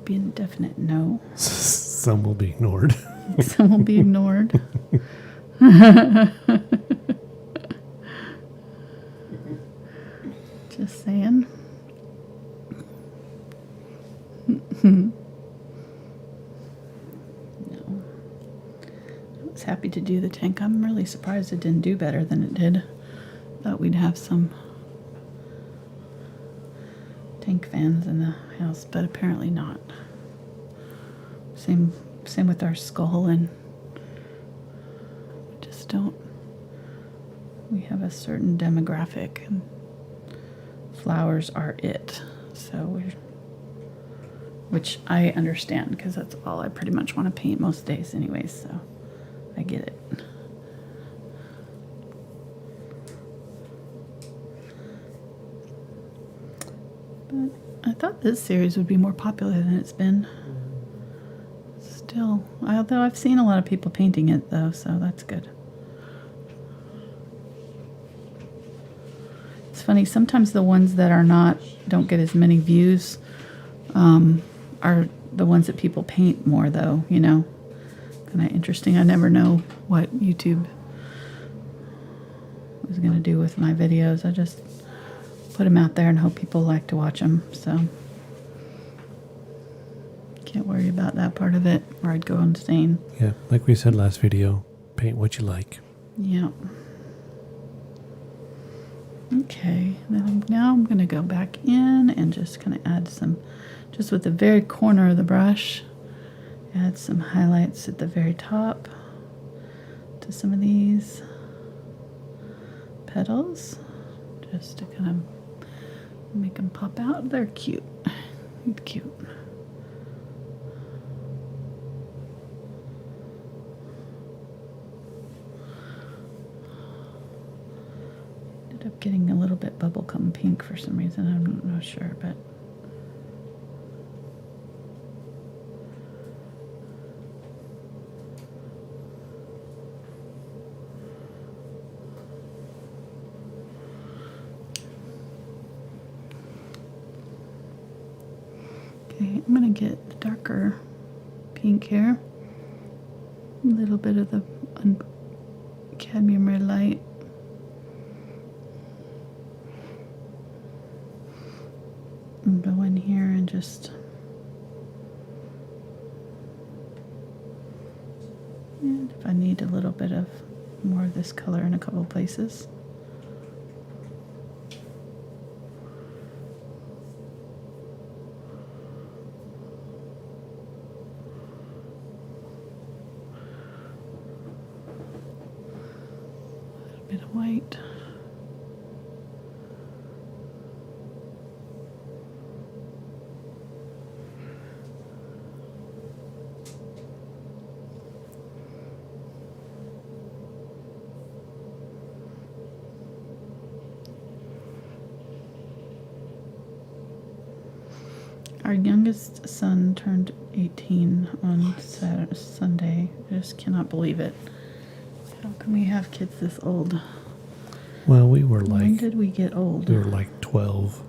be a definite no. Some will be ignored. Some will be ignored. Just saying. No. I was happy to do the tank. I'm really surprised it didn't do better than it did. Thought we'd have some tank fans in the house, but apparently not. Same with our skull, and we just don't. We have a certain demographic, and flowers are it. So which I understand, because that's all I pretty much want to paint most days anyways, so I get it. thought this series would be more popular than it's been. Still, although I've seen a lot of people painting it though, so that's good. It's funny, sometimes the ones that don't get as many views are the ones that people paint more though, you know. Kind of interesting. I never know what YouTube is going to do with my videos. I just put them out there and hope people like to watch them, so can't worry about that part of it or I'd go insane. Yeah, like we said last video, paint what you like. Yeah. Okay, now I'm going to go back in and just kind of add some, just with the very corner of the brush, add some highlights at the very top to some of these petals, just to kind of make them pop out. They're cute. Cute. Ended up getting a little bit bubblegum pink for some reason. I'm not sure, but okay, I'm gonna get the darker pink here. A little bit of the cadmium red light. And go in here and just and if I need a little bit of more of this color in a couple of places. A little bit of white. Our youngest son turned 18 on Sunday. I just cannot believe it. How can we have kids this old? Well, we were like... When did we get old? We were like 12.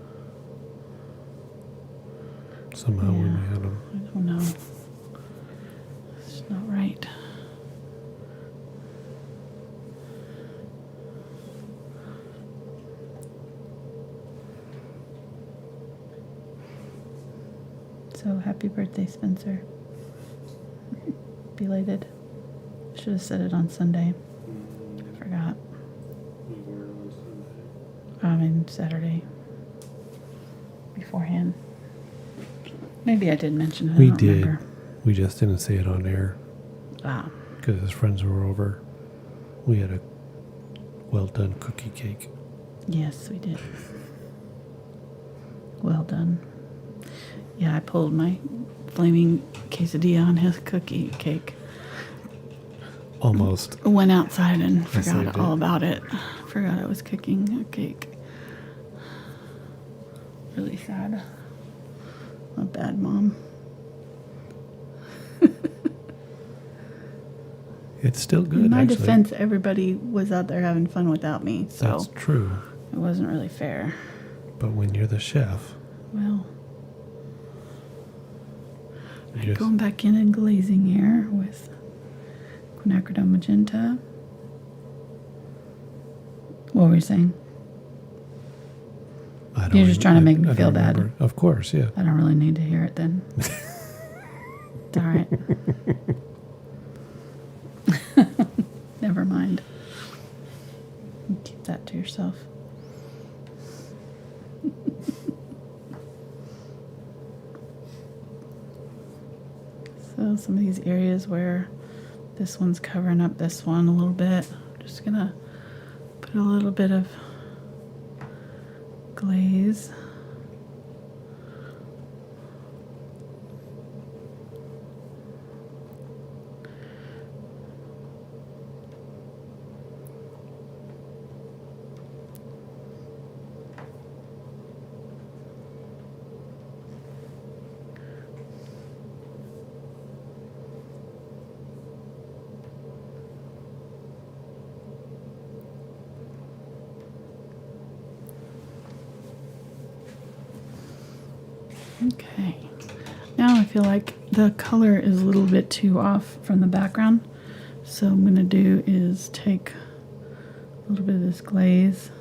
Somehow when we had them. I don't know. It's not right. So happy birthday, Spencer. Belated. Should have said it on Sunday. I forgot. I mean Saturday. Beforehand. Maybe I did mention it. We I don't did. remember. We just didn't say it on air. Ah. Because his friends were over. We had a well done cookie cake. Yes, we did. Well done. Yeah, I pulled my flaming quesadilla on his cookie cake. Almost. Went outside and saved forgot all it. about it. Forgot I was cooking a cake. Really sad. A bad mom. It's still good, In my actually. defense, everybody was out there having fun without me, so That's true. it wasn't really fair. But when you're the chef... Well, I'm Yes. going back in and glazing here with Quinacridone Magenta. What were you saying? You're just trying to make me feel bad. Remember. Of course, yeah. I don't really need to hear it then. It's all right. Never mind. You keep that to yourself. So some of these areas where this one's covering up this one a little bit, I'm just gonna put a little bit of glaze. Okay. Now I feel like the color is a little bit too off from the background. So what I'm going to do is take a little bit of this glaze.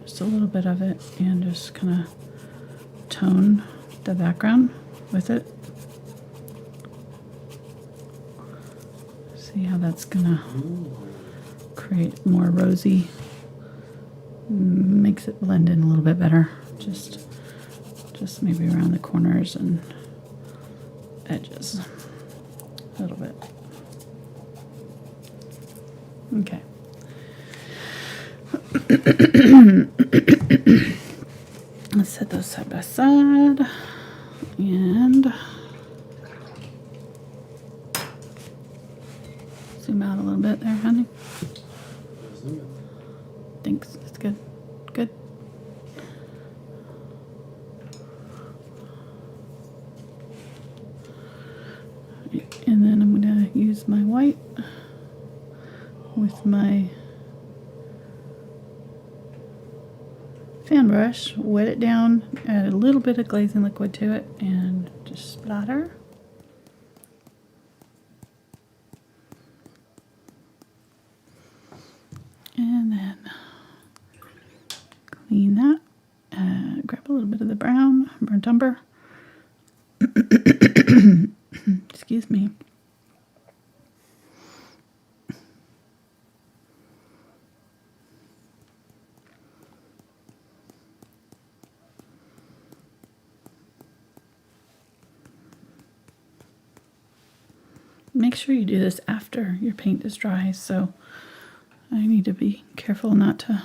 Just a little bit of it, and just kind of tone the background with it. See how that's going to create more rosy. Makes it blend in a little bit better. Just maybe around the corners and edges a little bit. Okay. Let's set those side by side and zoom out a little bit there, honey. Thanks. That's good. Good. And then I'm going to use my white with my fan brush, wet it down, add a little bit of glazing liquid to it, and just splatter. And then clean that. Grab a little bit of the brown, burnt umber. Excuse me. Make sure you do this after your paint is dry, so I need to be careful not to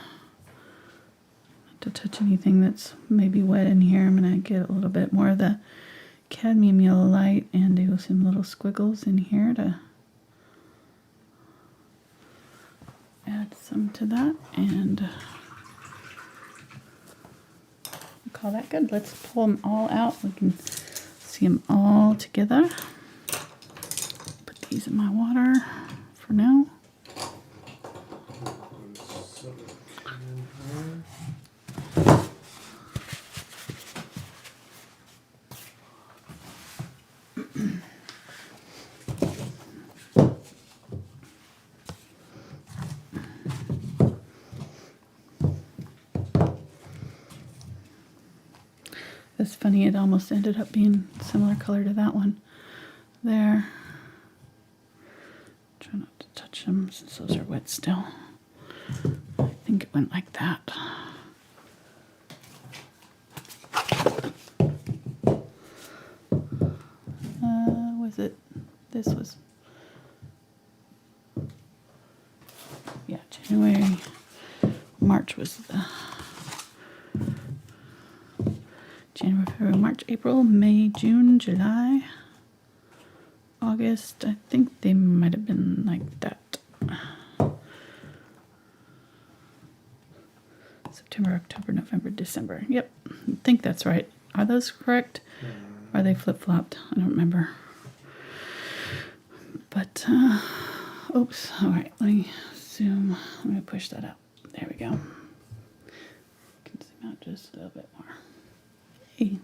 touch anything that's maybe wet in here. I'm going to get a little bit more of the cadmium yellow light and do some little squiggles in here to add some to that, and call that good. Let's pull them all out. We can see them all together. Put these in my water for now. It's funny, it almost ended up being similar color to that one there. Try not to touch them since those are wet still. I think it went like that. Was it? This was, yeah, January, March was the January, February, March, April, May, June, July, August. I think they might have been like that. September, October, November, December. Yep, I think that's right. Are those correct? Or are they flip-flopped? I don't remember. But, oops. All right, let me zoom. Let me push that up. There we go. Can zoom out just a little bit more. Hey,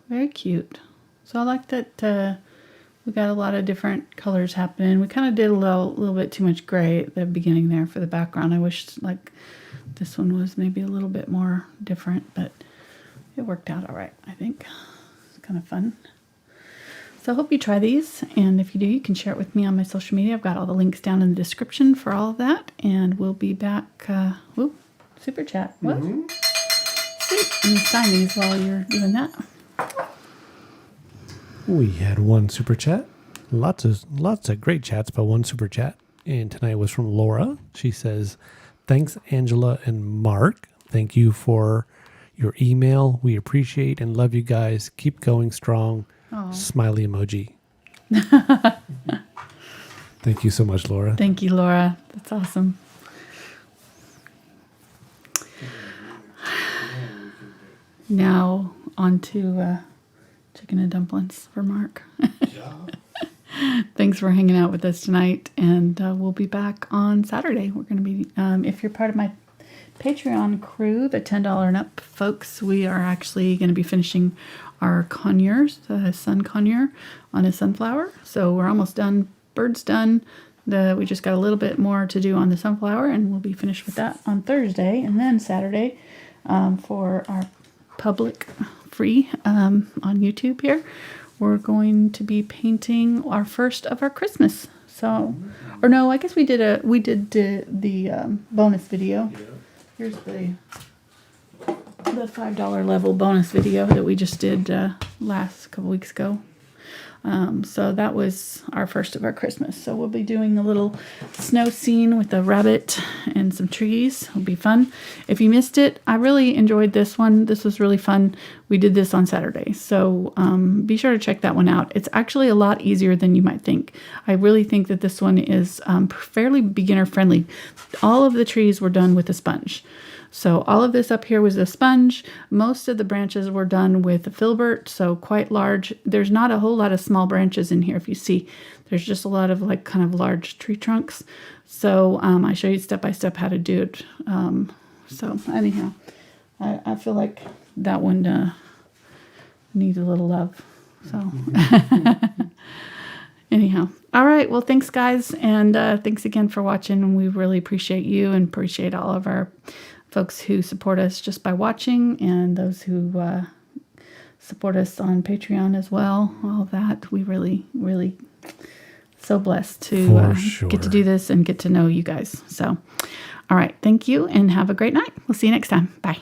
very cute. So I like that we got a lot of different colors happening. We kind of did a little bit too much gray at the beginning there for the background. I wish like this one was maybe a little bit more different, but it worked out all right, I think. It's kind of fun. So I hope you try these, and if you do, you can share it with me on my social media. I've got all the links down in the description for all of that, and we'll be back. Super chat. What? Mm-hmm. Sweet. Let me sign these while you're doing that. We had one super chat. Lots of great chats, but one super chat. And tonight was from Laura. She says, "Thanks, Angela and Mark. Thank you for your email. We appreciate and love you guys. Keep going strong." Aww. Smiley emoji. Thank you so much, Laura. Thank you, Laura. That's awesome. Now on to chicken and dumplings for Mark. Thanks for hanging out with us tonight, and we'll be back on Saturday. We're going to be, if you're part of my Patreon crew, the $10 and up folks, we are actually going to be finishing our conures, the sun conure on a sunflower. So we're almost done. Bird's done. We just got a little bit more to do on the sunflower, and we'll be finished with that on Thursday. And then Saturday, for our public free on YouTube here, we're going to be painting our first of our Christmas. So, or no, I guess we did the bonus video. Here's the $5 level bonus video that we just did last couple weeks ago. So that was our first of our Christmas. So we'll be doing a little snow scene with a rabbit and some trees. It'll be fun. If you missed it, I really enjoyed this one. This was really fun. We did this on Saturday. So be sure to check that one out. It's actually a lot easier than you might think. I really think that this one is fairly beginner friendly. All of the trees were done with a sponge. So all of this up here was a sponge. Most of the branches were done with a filbert, so quite large. There's not a whole lot of small branches in here. If you see, there's just a lot of like kind of large tree trunks. So I show you step by step how to do it. So anyhow, I feel like that one needs a little love. So anyhow. All right. Well, thanks, guys. And thanks again for watching. We really appreciate you and appreciate all of our folks who support us just by watching, and those who support us on Patreon as well. All of that. We really, really so blessed to get to do this and get to know you guys. So, all right. Thank you and have a great night. We'll see you next time. Bye.